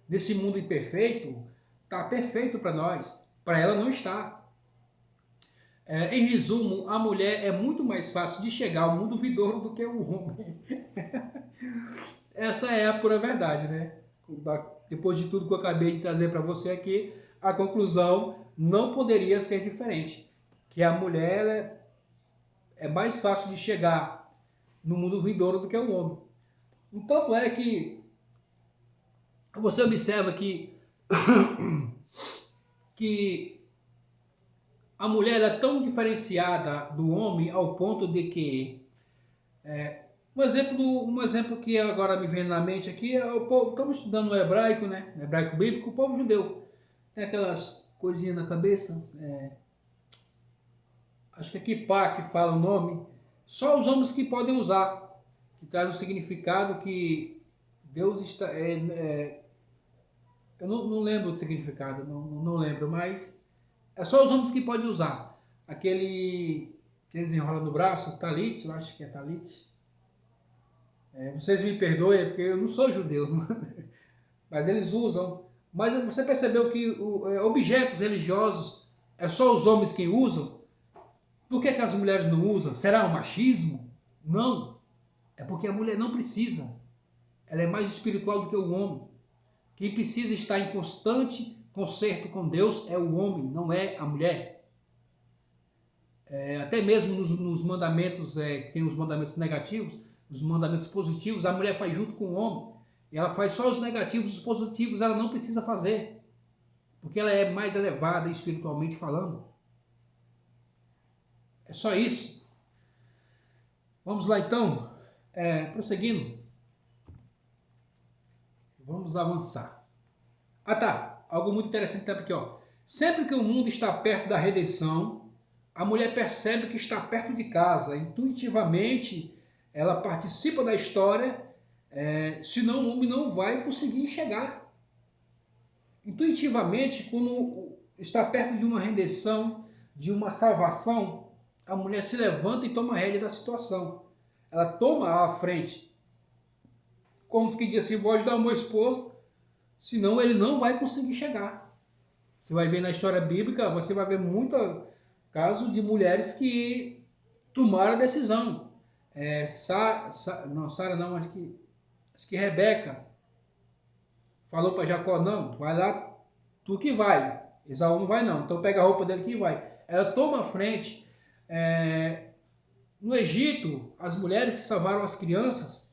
Nesse mundo imperfeito, está perfeito para nós. Para ela não está. Em resumo, a mulher é muito mais fácil de chegar ao mundo vindouro do que o homem. Essa é a pura verdade, né? Depois de tudo que eu acabei de trazer para você aqui, a conclusão não poderia ser diferente. Que a mulher é mais fácil de chegar no mundo vindouro do que o homem. Então é que você observa que a mulher é tão diferenciada do homem ao ponto de que um exemplo que agora me vem na mente aqui é o povo, estamos estudando o hebraico, né? O hebraico bíblico, o povo judeu tem aquelas coisinhas na cabeça, acho que é kippah que fala o nome, só os homens que podem usar, que traz um significado que Deus está... eu não lembro o significado, não lembro, mas é só os homens que podem usar. Aquele que eles enrolam no braço, talit, eu acho que é talit. Vocês me perdoem, porque eu não sou judeu, mas eles usam. Mas você percebeu que objetos religiosos é só os homens que usam? Por que as mulheres não usam? Será um machismo? Não. É porque a mulher não precisa. Ela é mais espiritual do que o homem. Quem precisa estar em constante conserto com Deus é o homem, não é a mulher. Até mesmo nos mandamentos, tem os mandamentos negativos, os mandamentos positivos, a mulher faz junto com o homem. E ela faz só os negativos, os positivos ela não precisa fazer, porque ela é mais elevada espiritualmente falando. É só isso. Vamos lá então, prosseguindo. Vamos avançar. Ah tá, algo muito interessante também aqui, ó. Sempre que o mundo está perto da redenção, a mulher percebe que está perto de casa. Intuitivamente, ela participa da história, senão o homem não vai conseguir chegar. Intuitivamente, quando está perto de uma redenção, de uma salvação, a mulher se levanta e toma a rédea da situação. Ela toma a frente. Como que diz assim, vou ajudar o meu esposo, senão ele não vai conseguir chegar. Você vai ver na história bíblica, você vai ver muito caso de mulheres que tomaram a decisão. Sara não, acho que Rebeca falou para Jacó, não, vai lá, tu que vai. Esaú não vai não, então pega a roupa dele que vai. Ela toma a frente. No Egito, as mulheres que salvaram as crianças,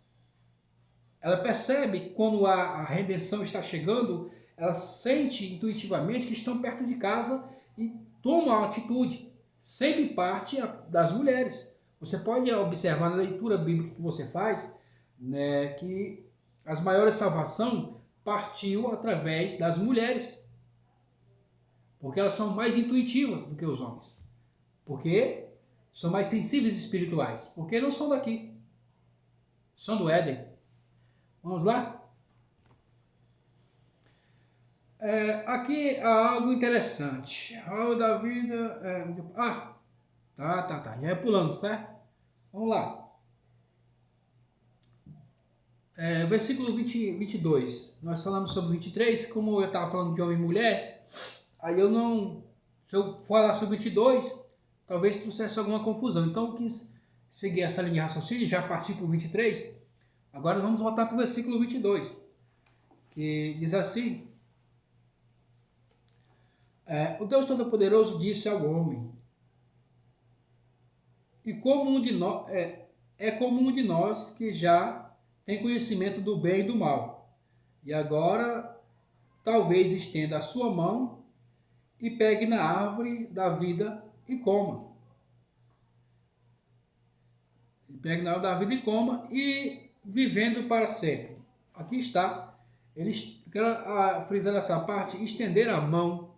ela percebe quando a redenção está chegando, ela sente intuitivamente que estão perto de casa e toma a atitude. Sempre parte das mulheres. Você pode observar na leitura bíblica que você faz, né, que as maiores salvações partiu através das mulheres. Porque elas são mais intuitivas do que os homens. Porque são mais sensíveis espirituais. Porque não são daqui. São do Éden. Vamos lá? Aqui há algo interessante. A aula da vida... Tá. Já é pulando, certo? Vamos lá. Versículo 22. Nós falamos sobre 23. Como eu estava falando de homem e mulher, aí eu não... Se eu falar sobre 22, talvez trouxesse alguma confusão. Então eu quis seguir essa linha de raciocínio, já partir para o 23. Agora vamos voltar para o versículo 22, que diz assim: o Deus Todo-Poderoso disse ao homem, e como um de nós, como um de nós que já tem conhecimento do bem e do mal, e agora talvez estenda a sua mão e pegue na árvore da vida e coma. Pegue na árvore da vida e coma, e vivendo para sempre. Aqui está. Eles quero frisar essa parte, estender a mão.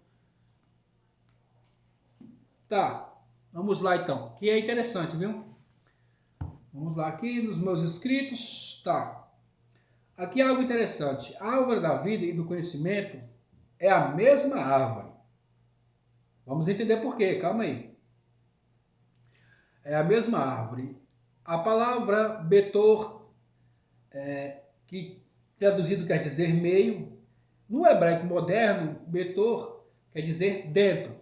Tá, vamos lá então, que é interessante, viu? Vamos lá, aqui nos meus escritos, tá. Aqui é algo interessante. A árvore da vida e do conhecimento é a mesma árvore. Vamos entender por quê, calma aí. É a mesma árvore. A palavra betor, que traduzido quer dizer meio, no hebraico moderno, betor quer dizer dentro.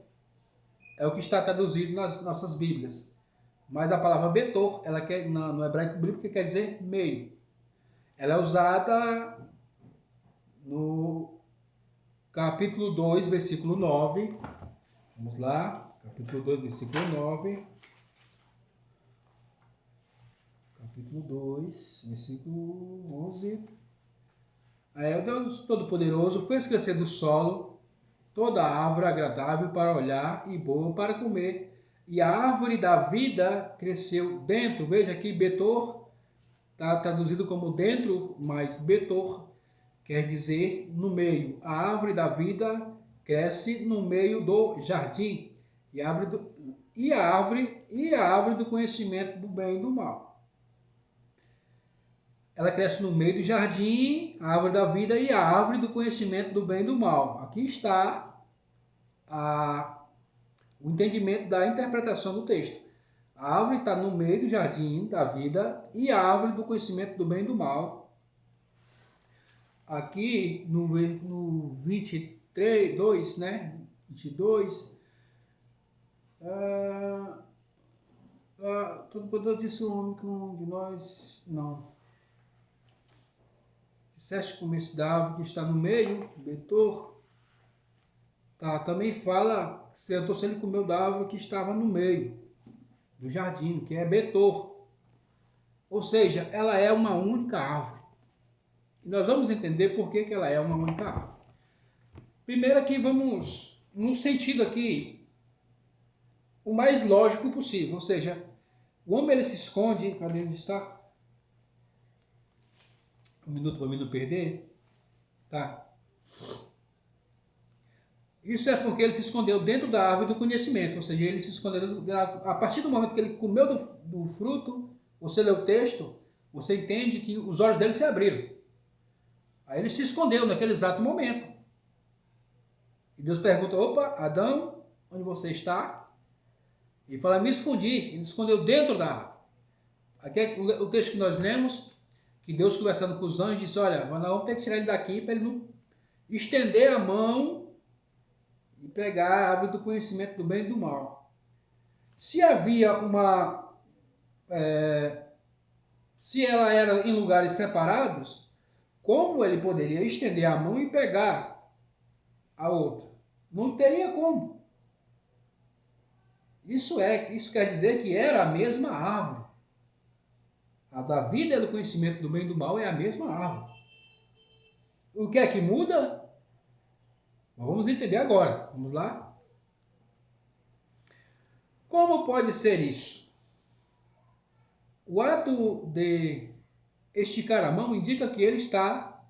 É o que está traduzido nas nossas Bíblias. Mas a palavra betor, ela quer, no hebraico bíblico, quer dizer meio. Ela é usada no capítulo 2, versículo 9. Vamos lá, capítulo 2, versículo 9. Capítulo 2, versículo 11. O Deus Todo-Poderoso fez crescer do solo toda árvore agradável para olhar e boa para comer. E a árvore da vida cresceu dentro. Veja aqui, betor, está traduzido como dentro, mas betor quer dizer no meio. A árvore da vida cresce no meio do jardim. E a árvore do conhecimento do bem e do mal. Ela cresce no meio do jardim, a árvore da vida e a árvore do conhecimento do bem e do mal. Aqui está o entendimento da interpretação do texto. A árvore está no meio do jardim da vida e a árvore do conhecimento do bem e do mal. Aqui no 23, né? 22. Todo poder disse o homem que um de nós... Não. Disseste comer da árvore que está no meio, betor. Tá, também fala, se ele comeu da árvore que estava no meio do jardim, que é betor. Ou seja, ela é uma única árvore. E nós vamos entender por que ela é uma única árvore. Primeiro aqui vamos no sentido aqui o mais lógico possível, ou seja, o homem ele se esconde, cadê ele está? Um minuto para mim não perder. Tá. Isso é porque ele se escondeu dentro da árvore do conhecimento, ou seja, ele se escondeu a partir do momento que ele comeu do fruto. Você lê o texto, você entende que os olhos dele se abriram. Aí ele se escondeu naquele exato momento. E Deus pergunta, opa, Adão, onde você está? Ele fala, me escondi. Ele escondeu dentro da árvore. Aqui é o texto que nós lemos, que Deus conversando com os anjos disse, olha, nós vamos ter que tirar ele daqui para ele não estender a mão e pegar a árvore do conhecimento do bem e do mal. Se havia se ela era em lugares separados, como ele poderia estender a mão e pegar a outra? Não teria como. Isso quer dizer que era a mesma árvore. A da vida e do conhecimento do bem e do mal é a mesma árvore. O que é que muda? Vamos entender agora. Vamos lá? Como pode ser isso? O ato de esticar a mão indica que ele está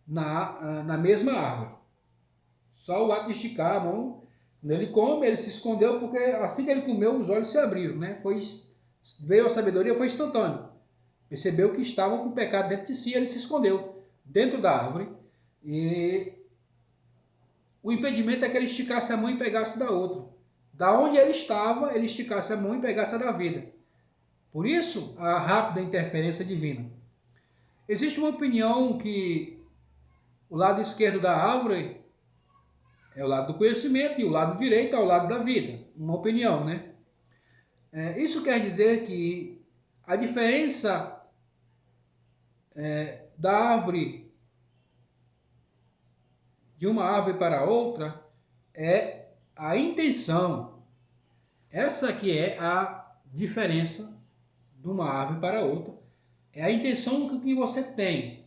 na mesma árvore. Só o ato de esticar a mão, quando ele come, ele se escondeu, porque assim que ele comeu, os olhos se abriram, né? Veio a sabedoria, foi instantâneo. Percebeu que estava com o pecado dentro de si, ele se escondeu dentro da árvore. E o impedimento é que ele esticasse a mão e pegasse da outra. Da onde ele estava, ele esticasse a mão e pegasse a da vida. Por isso, a rápida interferência divina. Existe uma opinião que o lado esquerdo da árvore é o lado do conhecimento e o lado direito é o lado da vida. Uma opinião, né? Isso quer dizer que a diferença da árvore, de uma árvore para outra, é a intenção. Essa que é a diferença de uma árvore para outra. É a intenção que você tem.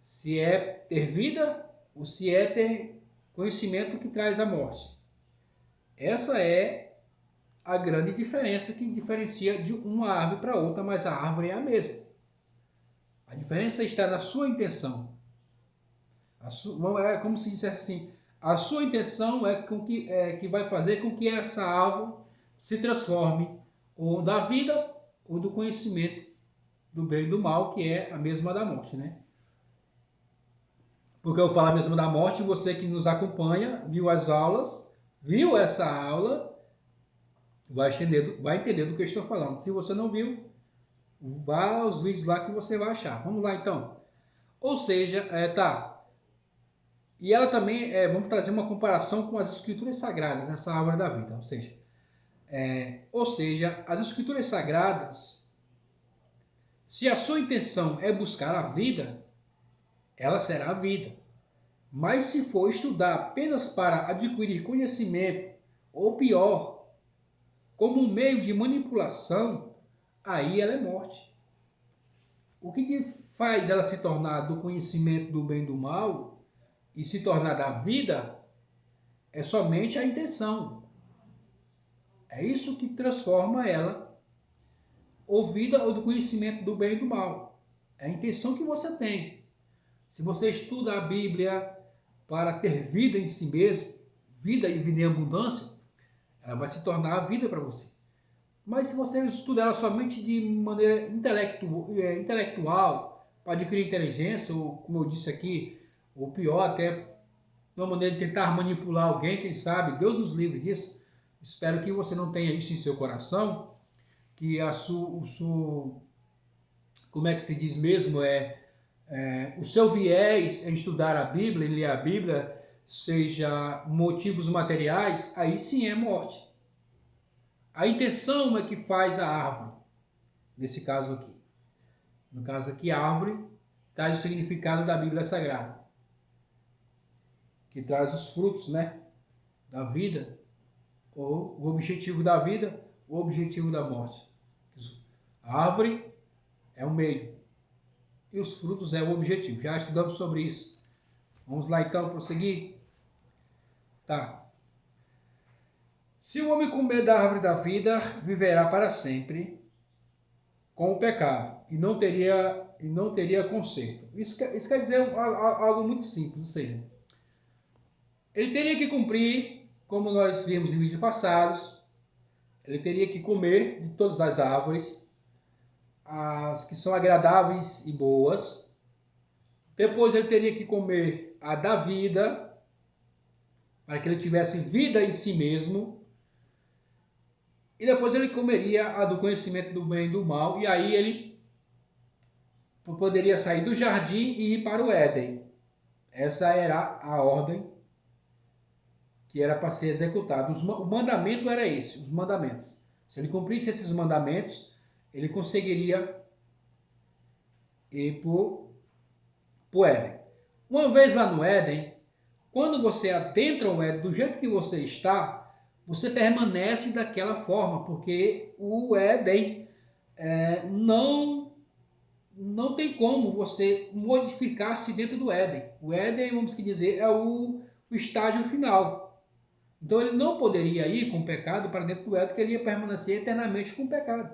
Se é ter vida ou se é ter conhecimento que traz a morte. Essa é a grande diferença que diferencia de uma árvore para outra, mas a árvore é a mesma. A diferença está na sua intenção. É como se dissesse assim, a sua intenção que vai fazer com que essa árvore se transforme ou da vida ou do conhecimento do bem e do mal, que é a mesma da morte, né? Porque eu falo a mesma da morte, você que nos acompanha, viu as aulas, viu essa aula, vai entender do que eu estou falando. Se você não viu, vá aos vídeos lá que você vai achar. Vamos lá então. Ou seja, E ela também, vamos trazer uma comparação com as escrituras sagradas, nessa árvore da vida. Ou seja, as escrituras sagradas, se a sua intenção é buscar a vida, ela será a vida. Mas se for estudar apenas para adquirir conhecimento, ou pior, como um meio de manipulação, aí ela é morte. O que faz ela se tornar do conhecimento do bem e do mal e se tornar da vida é somente a intenção. É isso que transforma ela ou vida ou do conhecimento do bem e do mal. É a intenção que você tem. Se você estuda a Bíblia para ter vida em si mesmo, vida e vida em abundância, ela vai se tornar a vida para você. Mas se você estuda ela somente de maneira intelectual, para adquirir inteligência, ou como eu disse aqui, ou pior, até de uma maneira de tentar manipular alguém, quem sabe, Deus nos livre disso. Espero que você não tenha isso em seu coração, que como é que se diz mesmo, o seu viés em estudar a Bíblia, em ler a Bíblia, seja motivos materiais, aí sim é morte. A intenção é que faz a árvore, nesse caso aqui. No caso aqui, a árvore traz o significado da Bíblia Sagrada, que traz os frutos, né, da vida, ou o objetivo da vida, o objetivo da morte. A árvore é o meio. e os frutos é o objetivo. Já estudamos sobre isso. Vamos lá então prosseguir? Tá. Se o homem comer da árvore da vida, viverá para sempre com o pecado e não teria conserto. Isso quer dizer algo muito simples, ou seja, ele teria que cumprir, como nós vimos em vídeos passados, ele teria que comer de todas as árvores, as que são agradáveis e boas. Depois ele teria que comer a da vida, para que ele tivesse vida em si mesmo. E depois ele comeria a do conhecimento do bem e do mal, e aí ele poderia sair do jardim e ir para o Éden. Essa era a ordem que era para ser executada. O mandamento era esse, os mandamentos. Se ele cumprisse esses mandamentos, ele conseguiria ir para o Éden. Uma vez lá no Éden, quando você adentra o Éden do jeito que você está, você permanece daquela forma, porque o Éden não tem como você modificar-se dentro do Éden. O Éden, vamos dizer, é o estágio final. Então ele não poderia ir com o pecado para dentro do Éden, porque ele ia permanecer eternamente com o pecado.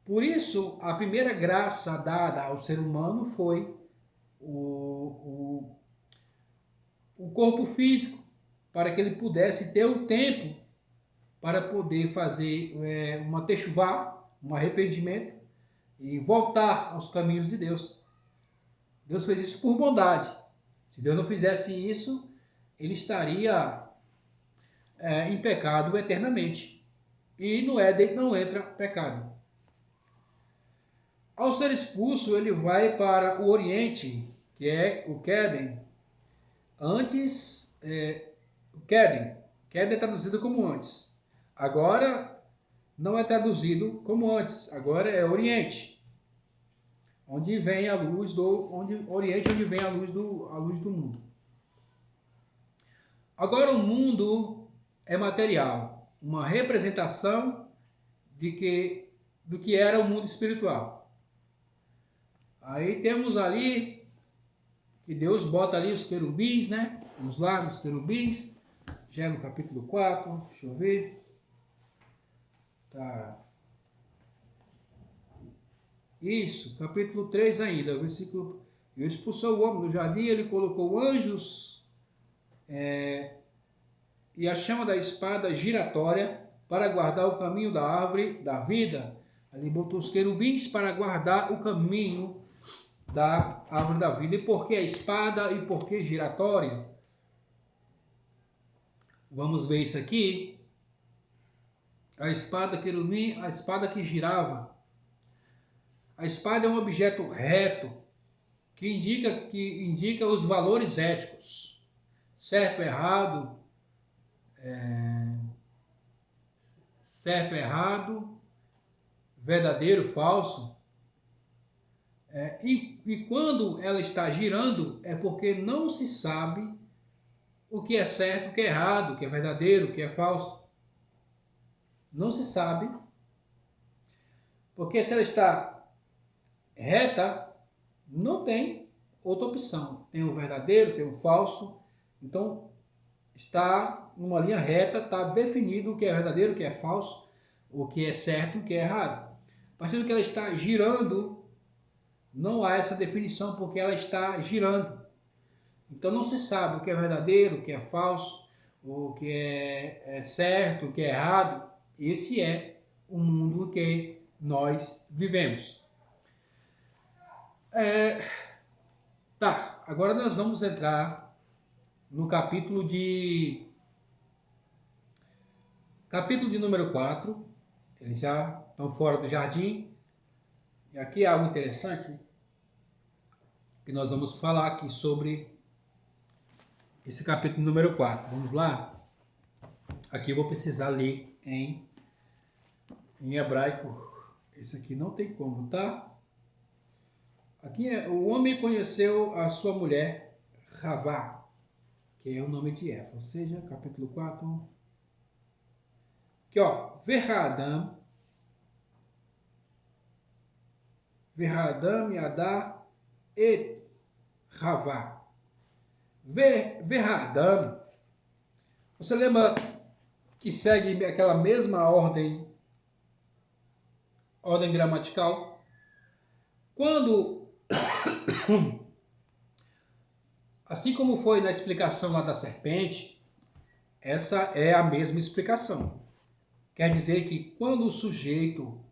Por isso, a primeira graça dada ao ser humano foi o corpo físico, para que ele pudesse ter o tempo para poder fazer uma techuvá, um arrependimento e voltar aos caminhos de Deus. Deus fez isso por bondade. Se Deus não fizesse isso, ele estaria em pecado eternamente. E no Éden não entra pecado. Ao ser expulso, ele vai para o Oriente, que é o Quéden. Antes, Quéden é traduzido como antes. Agora, não é traduzido como antes. Agora é Oriente. Onde vem a luz Oriente, onde vem a luz do mundo. Agora o mundo é material, uma representação do que era o mundo espiritual. Aí temos ali que Deus bota ali os querubins, né? Vamos lá, os querubins, já é no capítulo 4, deixa eu ver. Tá. Isso, capítulo 3 ainda, versículo. E expulsou o homem do jardim, ele colocou anjos e a chama da espada giratória para guardar o caminho da árvore da vida. Ali botou os querubins para guardar o caminho da árvore da vida. E por que a espada e por que giratória? Vamos ver isso aqui. A espada querubim, a espada que girava. A espada é um objeto reto que indica os valores éticos. Certo, errado, verdadeiro, falso. E quando ela está girando, é porque não se sabe o que é certo, o que é errado, o que é verdadeiro, o que é falso. Não se sabe, porque se ela está reta, não tem outra opção. Tem o verdadeiro, tem o falso. Então, está numa linha reta, está definido o que é verdadeiro, o que é falso, o que é certo, o que é errado. A partir do que ela está girando, não há essa definição, porque ela está girando. Então não se sabe o que é verdadeiro, o que é falso, o que é certo, o que é errado. Esse é o mundo que nós vivemos. Agora nós vamos entrar no capítulo de número 4. Eles já estão fora do jardim. E aqui é algo interessante que nós vamos falar aqui sobre esse capítulo número 4. Vamos lá? Aqui eu vou precisar ler em hebraico. Esse aqui não tem como, tá? Aqui o homem conheceu a sua mulher, Ravá, que é o nome de Eva. Ou seja, capítulo 4. Aqui, ó. Verhadam, Yadá e Ravá. Verhadam, você lembra que segue aquela mesma ordem gramatical? Quando, assim como foi na explicação lá da serpente, essa é a mesma explicação. Quer dizer que quando o sujeito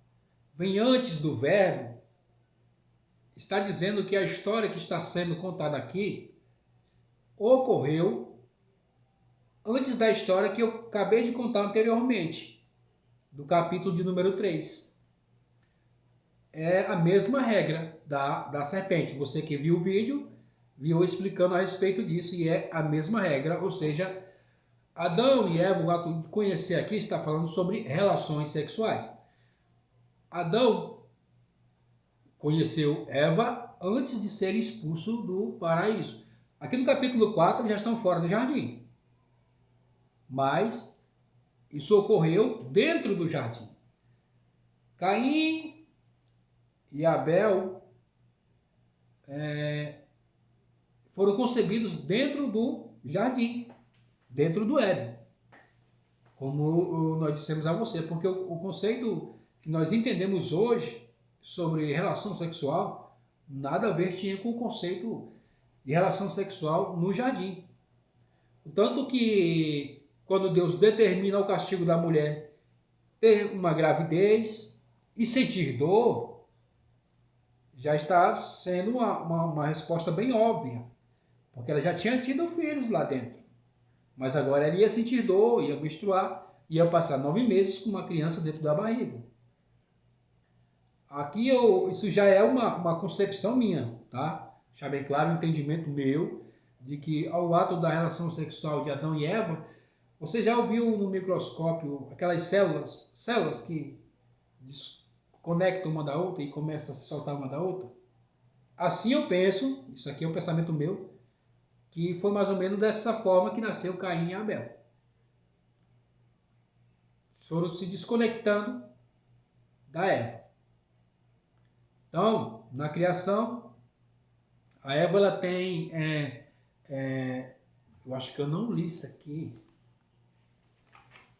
vem antes do verbo, está dizendo que a história que está sendo contada aqui ocorreu antes da história que eu acabei de contar anteriormente, do capítulo de número 3. É a mesma regra da serpente. Você que viu o vídeo, viu explicando a respeito disso, e é a mesma regra, ou seja, Adão e Eva, o ato de conhecer aqui, está falando sobre relações sexuais. Adão conheceu Eva antes de ser expulso do paraíso. Aqui no capítulo 4 já estão fora do jardim. Mas isso ocorreu dentro do jardim. Caim e Abel foram concebidos dentro do jardim, dentro do Éden. Como nós dissemos a você, porque o conceito que nós entendemos hoje sobre relação sexual nada a ver tinha com o conceito de relação sexual no jardim. Tanto que quando Deus determina o castigo da mulher ter uma gravidez e sentir dor, já está sendo uma resposta bem óbvia, porque ela já tinha tido filhos lá dentro. Mas agora ela ia sentir dor, ia menstruar, ia passar 9 meses com uma criança dentro da barriga. Aqui isso já é uma concepção minha, tá? Deixar bem claro o entendimento meu de que ao ato da relação sexual de Adão e Eva, você já ouviu no microscópio aquelas células que conectam uma da outra e começam a se soltar uma da outra? Assim eu penso, isso aqui é um pensamento meu, que foi mais ou menos dessa forma que nasceu Caim e Abel. Foram se desconectando da Eva. Então, na criação, a Eva ela tem, eu acho que eu não li isso aqui.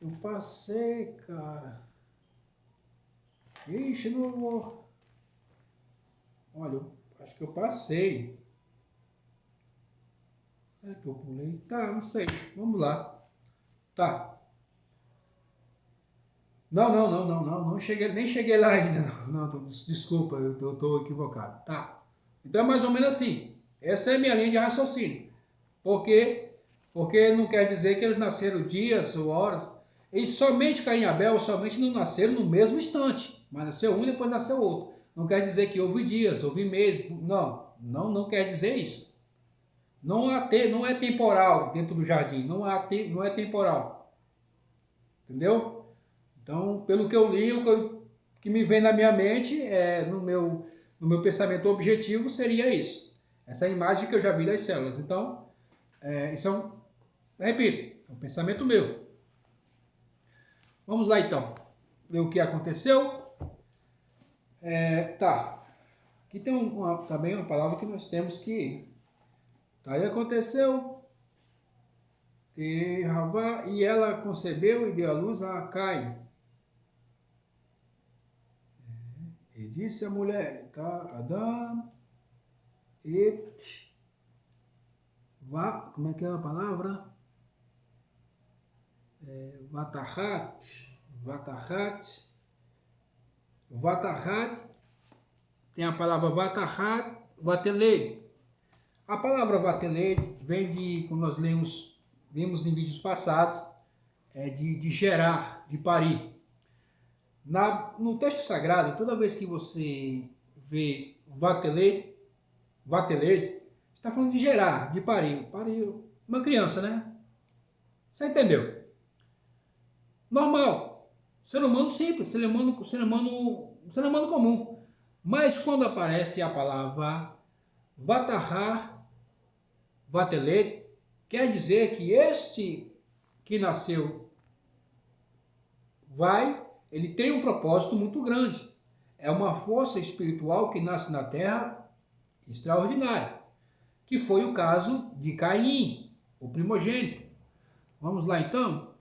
Eu passei, cara. Ixi, não vou. Olha, eu acho que eu passei. Será que eu pulei? Tá, não sei. Vamos lá. Tá. Não cheguei, nem cheguei lá ainda. Não, desculpa, eu estou equivocado. Tá. Então é mais ou menos assim. Essa é a minha linha de raciocínio. Por quê? Porque não quer dizer que eles nasceram dias ou horas. Eles somente Caim e Abel somente não nasceram no mesmo instante. Mas nasceu um e depois nasceu outro. Não quer dizer que houve dias, houve meses. Não quer dizer isso. Não é temporal dentro do jardim. Não é temporal. Entendeu? Então, pelo que eu li, o que me vem na minha mente, no meu pensamento objetivo, seria isso. Essa imagem que eu já vi das células. Então, isso repito, é um pensamento meu. Vamos lá então, ver o que aconteceu. Tá. Aqui tem também uma palavra que nós temos que... Tá, aí aconteceu... E ela concebeu e deu à luz a Caim. E disse a mulher, tá, Adão, como é que é a palavra? Vatahat, tem a palavra Vatahat, Vateled. A palavra Vateled vem de, como nós vimos em vídeos passados, de gerar, de parir. No texto sagrado, toda vez que você vê Vateled, está falando de gerar, de parir uma criança, né? Você entendeu? Normal, ser humano simples, ser humano comum. Mas quando aparece a palavra Vatahar, Vateled, quer dizer que este que nasceu ele tem um propósito muito grande. é uma força espiritual que nasce na terra extraordinária, que foi o caso de Caim, o primogênito. Vamos lá então?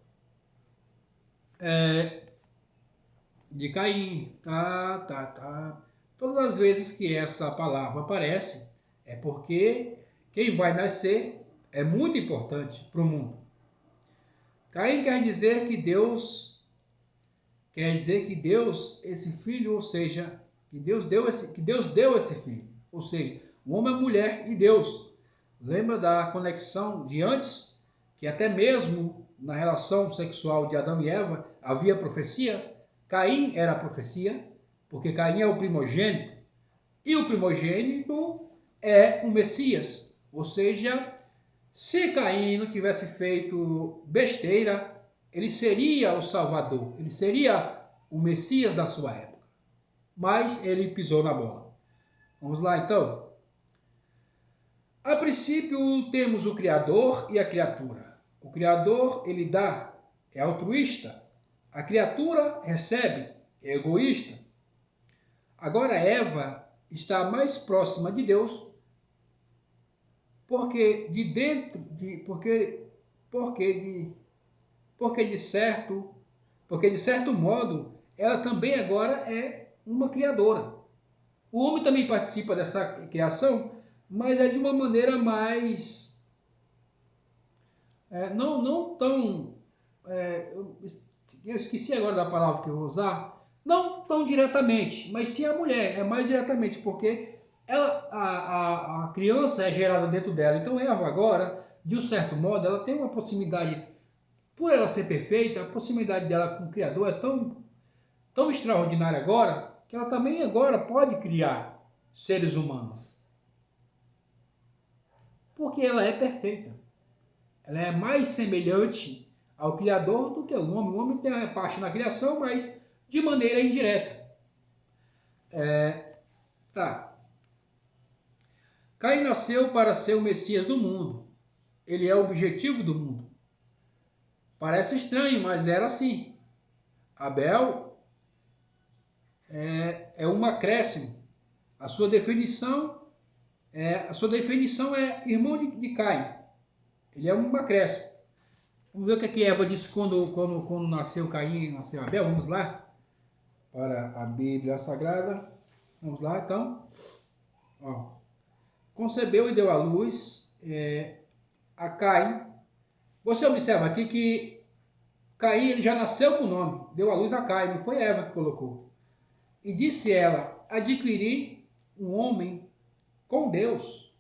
De Caim. Tá. Todas as vezes que essa palavra aparece, é porque quem vai nascer é muito importante para o mundo. Caim quer dizer que Deus, esse filho, ou seja, que Deus deu esse filho, ou seja, o homem, a mulher e Deus. Lembra da conexão de antes, que até mesmo na relação sexual de Adão e Eva havia profecia? Caim era a profecia, porque Caim é o primogênito, e o primogênito é o Messias, ou seja, se Caim não tivesse feito besteira, ele seria o Salvador, ele seria o Messias da sua época. Mas ele pisou na bola. Vamos lá então? A princípio temos o Criador e a criatura. O Criador, ele dá, é altruísta. A criatura recebe, é egoísta. Agora Eva está mais próxima de Deus porque de certo modo ela também agora é uma criadora. O homem também participa dessa criação, mas é de uma maneira mais não tão eu esqueci agora da palavra que eu vou usar, não tão diretamente, mas sim a mulher, é mais diretamente, porque a criança é gerada dentro dela. Então Eva agora, de um certo modo, ela tem uma proximidade, por ela ser perfeita, a proximidade dela com o Criador é tão extraordinária agora, que ela também agora pode criar seres humanos. Porque ela é perfeita. Ela é mais semelhante ao Criador do que o homem. O homem tem a parte na criação, mas de maneira indireta. Caim nasceu para ser o Messias do mundo. Ele é o objetivo do mundo. Parece estranho, mas era assim. Abel é um acréscimo. A sua definição é irmão de Caim. Ele é um acréscimo. Vamos ver o que Eva disse quando nasceu Caim e nasceu Abel. Vamos lá para a Bíblia Sagrada. Vamos lá então. Concebeu e deu à luz a Caim. Você observa aqui que Caim ele já nasceu com o nome. Deu à luz a Caim, não foi Eva que colocou. E disse ela: adquiri um homem com Deus.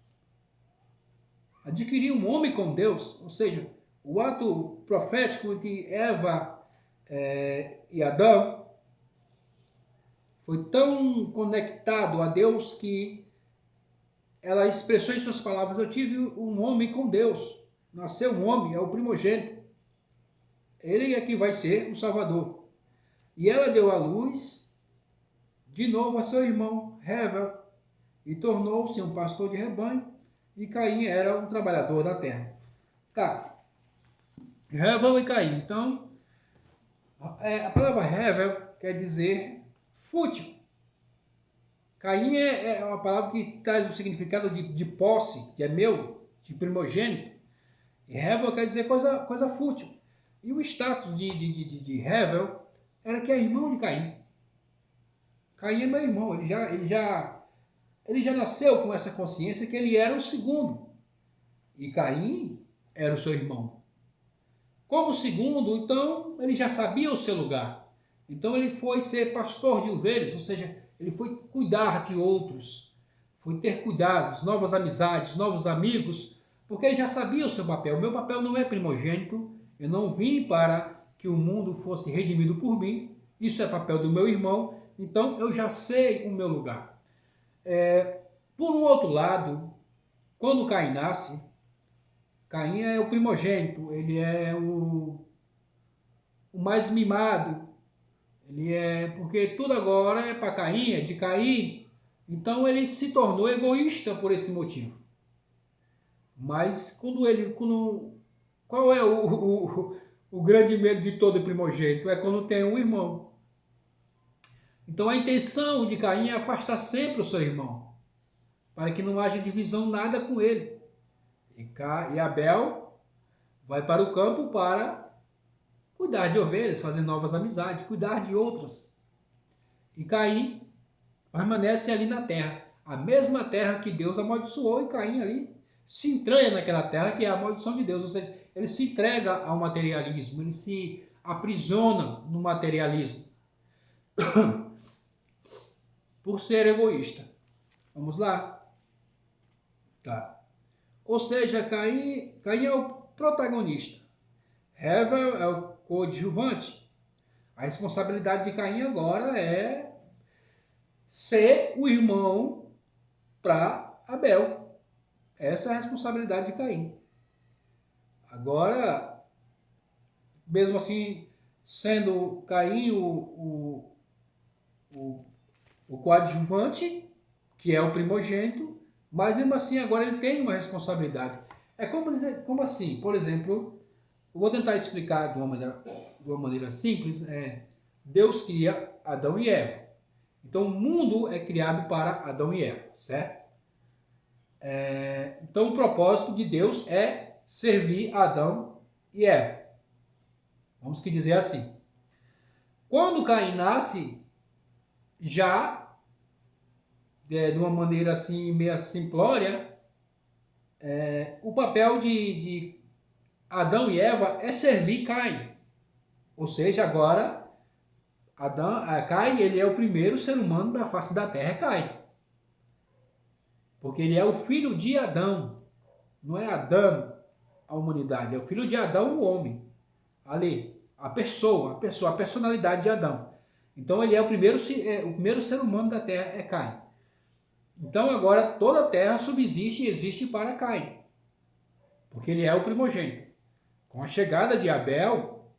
Adquirir um homem com Deus, ou seja, o ato profético de Eva e Adão foi tão conectado a Deus que ela expressou em suas palavras: eu tive um homem com Deus. Nasceu um homem, é o primogênito. Ele é que vai ser o Salvador. E ela deu à luz de novo a seu irmão Hevel e tornou-se um pastor de rebanho, e Caim era um trabalhador da terra. Hevel e Caim. Então, a palavra Hevel quer dizer fútil. Caim é uma palavra que traz o significado de posse, que é meu, de primogênito. E Hevel quer dizer coisa fútil. E o status de Hevel era que é irmão de Caim. Caim é meu irmão, ele já nasceu com essa consciência que ele era o segundo. E Caim era o seu irmão. Como segundo, então, ele já sabia o seu lugar. Então ele foi ser pastor de ovelhas, ou seja, ele foi cuidar de outros, foi ter cuidados, novas amizades, novos amigos, porque ele já sabia o seu papel. O meu papel não é primogênito, eu não vim para que o mundo fosse redimido por mim, isso é papel do meu irmão, então eu já sei o meu lugar. Por um outro lado, quando Caim nasce, Caim é o primogênito, ele é o mais mimado, porque tudo agora é para Caim, é de Caim, então ele se tornou egoísta por esse motivo. Mas qual é o grande medo de todo primogênito? É quando tem um irmão. Então a intenção de Caim é afastar sempre o seu irmão, para que não haja divisão nada com ele. E Abel vai para o campo para cuidar de ovelhas, fazer novas amizades, cuidar de outras. E Caim permanece ali na terra, a mesma terra que Deus amaldiçoou, e Caim ali se entranha naquela terra que é a maldição de Deus, ou seja, ele se entrega ao materialismo, ele se aprisiona no materialismo, por ser egoísta. Vamos lá? Tá. Ou seja, Caim é o protagonista, Hevel é o coadjuvante. A responsabilidade de Caim agora é ser o irmão para Abel. Essa é a responsabilidade de Caim. Agora, mesmo assim, sendo Caim o coadjuvante, que é o primogênito, mas mesmo assim agora ele tem uma responsabilidade. É como assim? Por exemplo, eu vou tentar explicar de uma maneira simples. Deus cria Adão e Eva. Então o mundo é criado para Adão e Eva, certo? Então o propósito de Deus é servir Adão e Eva. Vamos que dizer assim. Quando Caim nasce, já de uma maneira assim meio simplória, o papel de Adão e Eva é servir Caim. Ou seja, agora Caim, ele é o primeiro ser humano da face da terra, Caim. Porque ele é o filho de Adão. Não é Adão a humanidade, é o filho de Adão, o homem. Ali, a personalidade de Adão. Então ele é o primeiro ser humano da terra, é Caim. Então agora toda a terra subsiste e existe para Caim. Porque ele é o primogênito. Com a chegada de Abel,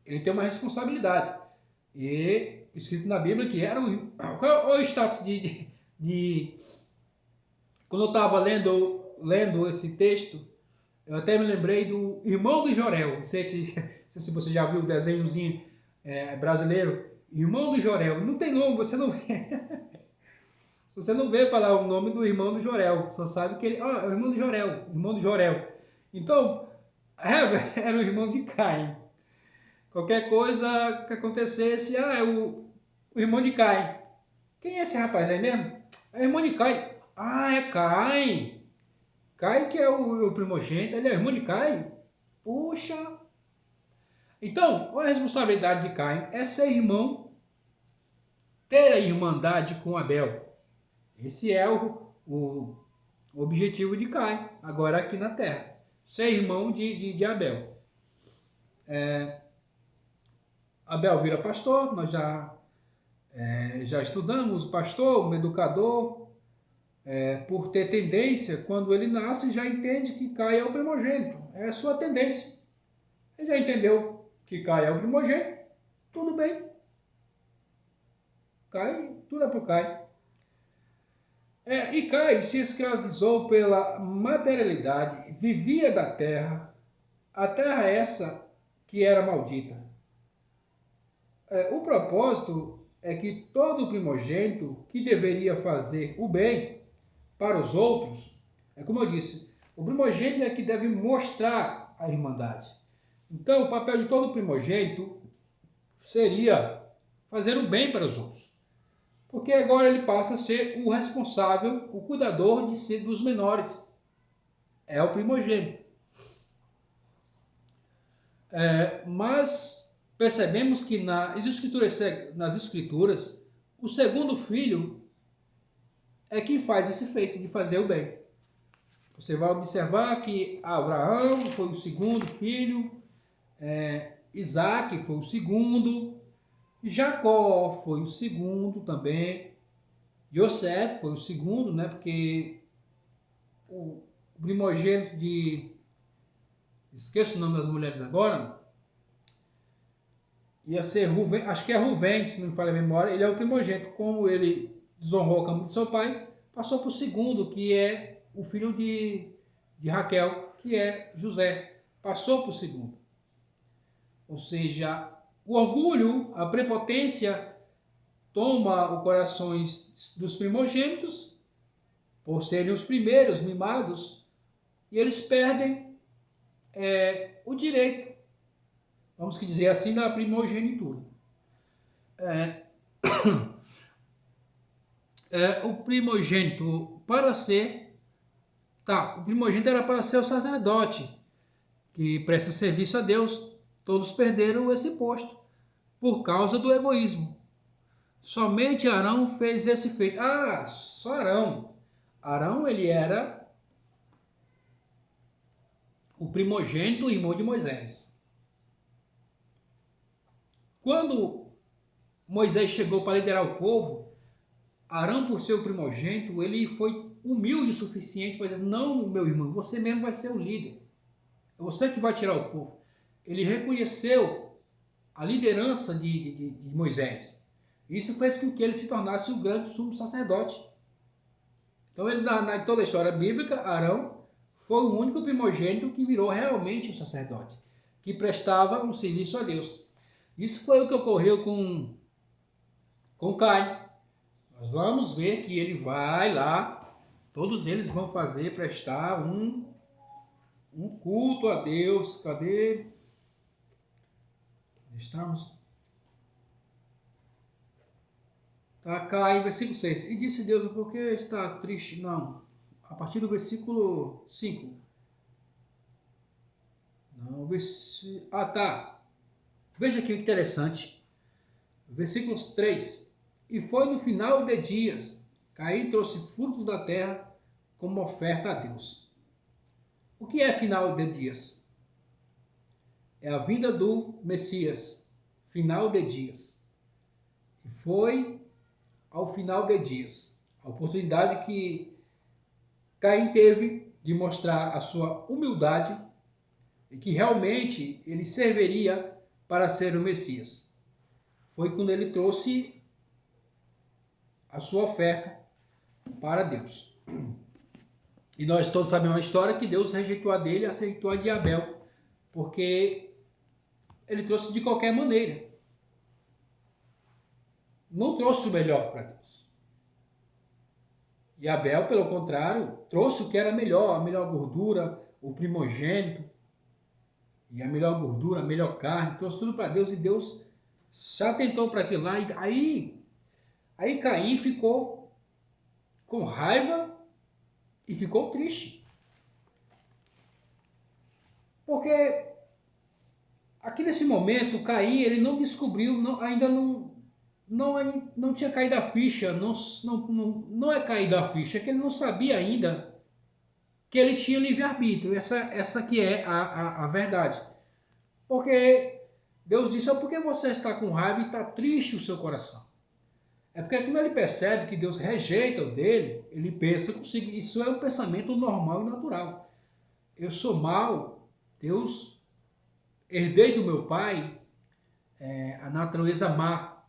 ele tem uma responsabilidade. E escrito na Bíblia que era qual é o status quando eu estava lendo esse texto, eu até me lembrei do irmão do Jorel. Não sei se você já viu o desenhozinho brasileiro. Irmão do Jorel. Não tem nome, você não vê. Você não vê falar o nome do irmão do Jorel. Só sabe que ele é o irmão do Jorel. Irmão do Jorel. Então, era o irmão de Caim. Qualquer coisa que acontecesse, é o irmão de Caim. Quem é esse rapaz aí mesmo? É o irmão de Caim. É Caim. Caim que é o primogênito, ele é o irmão de Caim. Puxa. Então, a responsabilidade de Caim é ser irmão, ter a irmandade com Abel. Esse é o objetivo de Caim, agora aqui na terra. Ser irmão de Abel. Abel vira pastor, nós já estudamos, pastor, um educador, por ter tendência, quando ele nasce, já entende que Caim é o primogênito, é a sua tendência. Ele já entendeu que Caim é o primogênito, tudo bem. Caim, tudo é para o Caim. E Caim se escravizou pela materialidade, vivia da terra, a terra essa que era maldita. O propósito é que todo primogênito que deveria fazer o bem para os outros, como eu disse, o primogênito é que deve mostrar a irmandade. Então, o papel de todo primogênito seria fazer o bem para os outros. Porque agora ele passa a ser o responsável, o cuidador dos menores. É o primogênito. Mas percebemos que nas escrituras, o segundo filho é quem faz esse feito de fazer o bem. Você vai observar que Abraão foi o segundo filho, Isaac foi o segundo, Jacó foi o segundo também, José foi o segundo, né? Porque o primogênito esqueço o nome das mulheres agora, ia ser Ruvem, acho que é Ruvem, se não me falha a memória, ele é o primogênito. Como ele desonrou a cama do seu pai, passou para o segundo, que é o filho de Raquel, que é José, passou para o segundo. Ou seja, o orgulho, a prepotência toma os corações dos primogênitos, por serem os primeiros mimados, e eles perdem o direito, vamos dizer assim, da primogenitura. O primogênito para ser, o primogênito era para ser o sacerdote, que presta serviço a Deus. Todos perderam esse posto por causa do egoísmo. Somente Arão fez esse feito. Só Arão. Arão, ele era o primogênito, irmão de Moisés. Quando Moisés chegou para liderar o povo, Arão, por ser o primogênito, ele foi humilde o suficiente para dizer: não, meu irmão, você mesmo vai ser o líder. É você que vai tirar o povo. Ele reconheceu a liderança de Moisés. Isso fez com que ele se tornasse o grande sumo sacerdote. Então, em toda a história bíblica, Arão foi o único primogênito que virou realmente um sacerdote, que prestava um serviço a Deus. Isso foi o que ocorreu com Caim. Nós vamos ver que ele vai lá, todos eles vão prestar um culto a Deus. Cadê? Estamos? Caim, versículo 6. E disse Deus: por que está triste? Não. A partir do versículo 5. Não, Veja que interessante. Versículo 3. E foi no final de dias, Caim trouxe frutos da terra como oferta a Deus. O que é final de dias? É a vinda do Messias. Final de dias. E foi ao final de dias a oportunidade que Caim teve de mostrar a sua humildade e que realmente ele serviria para ser o Messias. Foi quando ele trouxe a sua oferta para Deus. E nós todos sabemos a história que Deus rejeitou a dele e aceitou a de Abel, porque ele trouxe de qualquer maneira. Não trouxe o melhor para Deus. E Abel, pelo contrário, trouxe o que era melhor, a melhor gordura, o primogênito, e a melhor gordura, a melhor carne, trouxe tudo para Deus, e Deus se atentou para aquilo lá. E aí Caim ficou com raiva e ficou triste. Porque aqui nesse momento, Caim, ele não descobriu, ainda não tinha caído a ficha, não é caído a ficha, é que ele não sabia ainda que ele tinha livre-arbítrio. Essa que é a verdade. Porque Deus disse: por que você está com raiva e está triste o seu coração? É porque quando ele percebe que Deus rejeita o dele, ele pensa consigo, isso é um pensamento normal e natural. Eu sou mau, Deus, herdei do meu pai a natureza má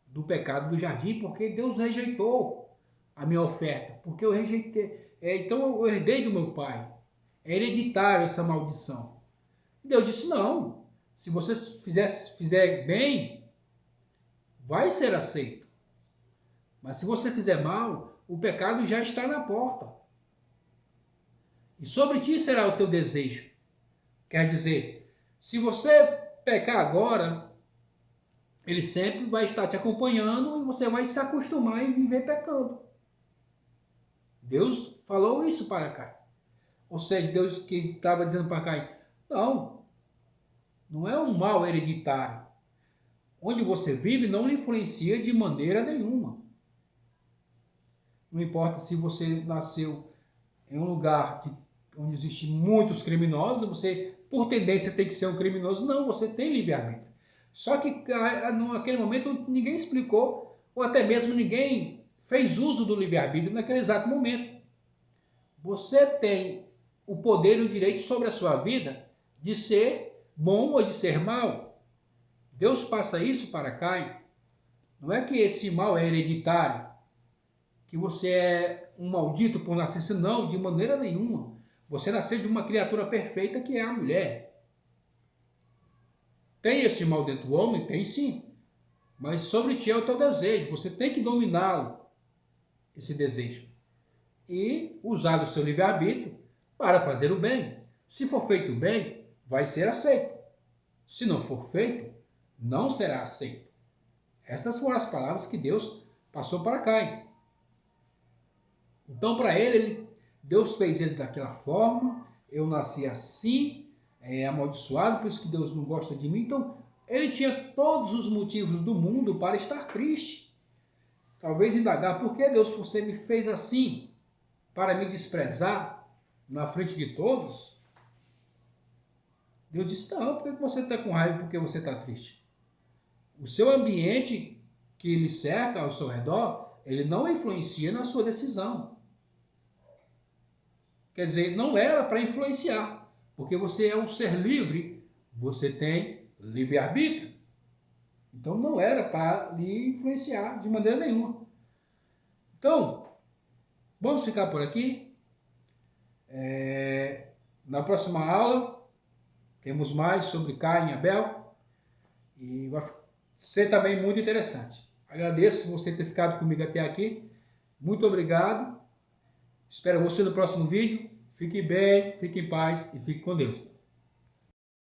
do pecado do jardim, porque Deus rejeitou a minha oferta, porque eu rejeitei. Então eu herdei do meu pai. É hereditário essa maldição. Deus disse: não, se você fizer bem, vai ser aceito. Mas se você fizer mal, o pecado já está na porta. E sobre ti será o teu desejo. Quer dizer, se você pecar agora, ele sempre vai estar te acompanhando e você vai se acostumar e viver pecando. Deus falou isso para Caim. Ou seja, Deus que estava dizendo para Caim: não é um mal hereditário. Onde você vive não lhe influencia de maneira nenhuma. Não importa se você nasceu em um lugar onde existem muitos criminosos, você, por tendência, tem que ser um criminoso. Não, você tem livre-arbítrio. Só que naquele momento ninguém explicou, ou até mesmo ninguém fez uso do livre-arbítrio naquele exato momento. Você tem o poder e o direito sobre a sua vida de ser bom ou de ser mal. Deus passa isso para Caim. Não é que esse mal é hereditário, que você é um maldito por nascer, não, de maneira nenhuma. Você nasceu de uma criatura perfeita que é a mulher. Tem esse mal dentro do homem? Tem sim. mas sobre ti é o teu desejo. Você tem que dominá-lo, esse desejo, e usar o seu livre-arbítrio para fazer o bem. Se for feito o bem, vai ser aceito. Se não for feito, não será aceito. Estas foram as palavras que Deus passou para Caim. Então, para ele, Deus fez ele daquela forma, eu nasci assim, amaldiçoado, por isso que Deus não gosta de mim. Então, ele tinha todos os motivos do mundo para estar triste. Talvez indagar, por que Deus, você me fez assim? Para me desprezar na frente de todos? Deus disse, não, por que você está com raiva? Porque você está triste. O seu ambiente que lhe cerca ao seu redor, ele não influencia na sua decisão. Quer dizer, não era para influenciar, porque você é um ser livre, você tem livre-arbítrio. Então não era para lhe influenciar de maneira nenhuma. Então, vamos ficar por aqui. Na próxima aula, temos mais sobre Caim e Abel. E vai ser também muito interessante. Agradeço você ter ficado comigo até aqui. Muito obrigado. Espero você no próximo vídeo. Fique bem, fique em paz e fique com Deus.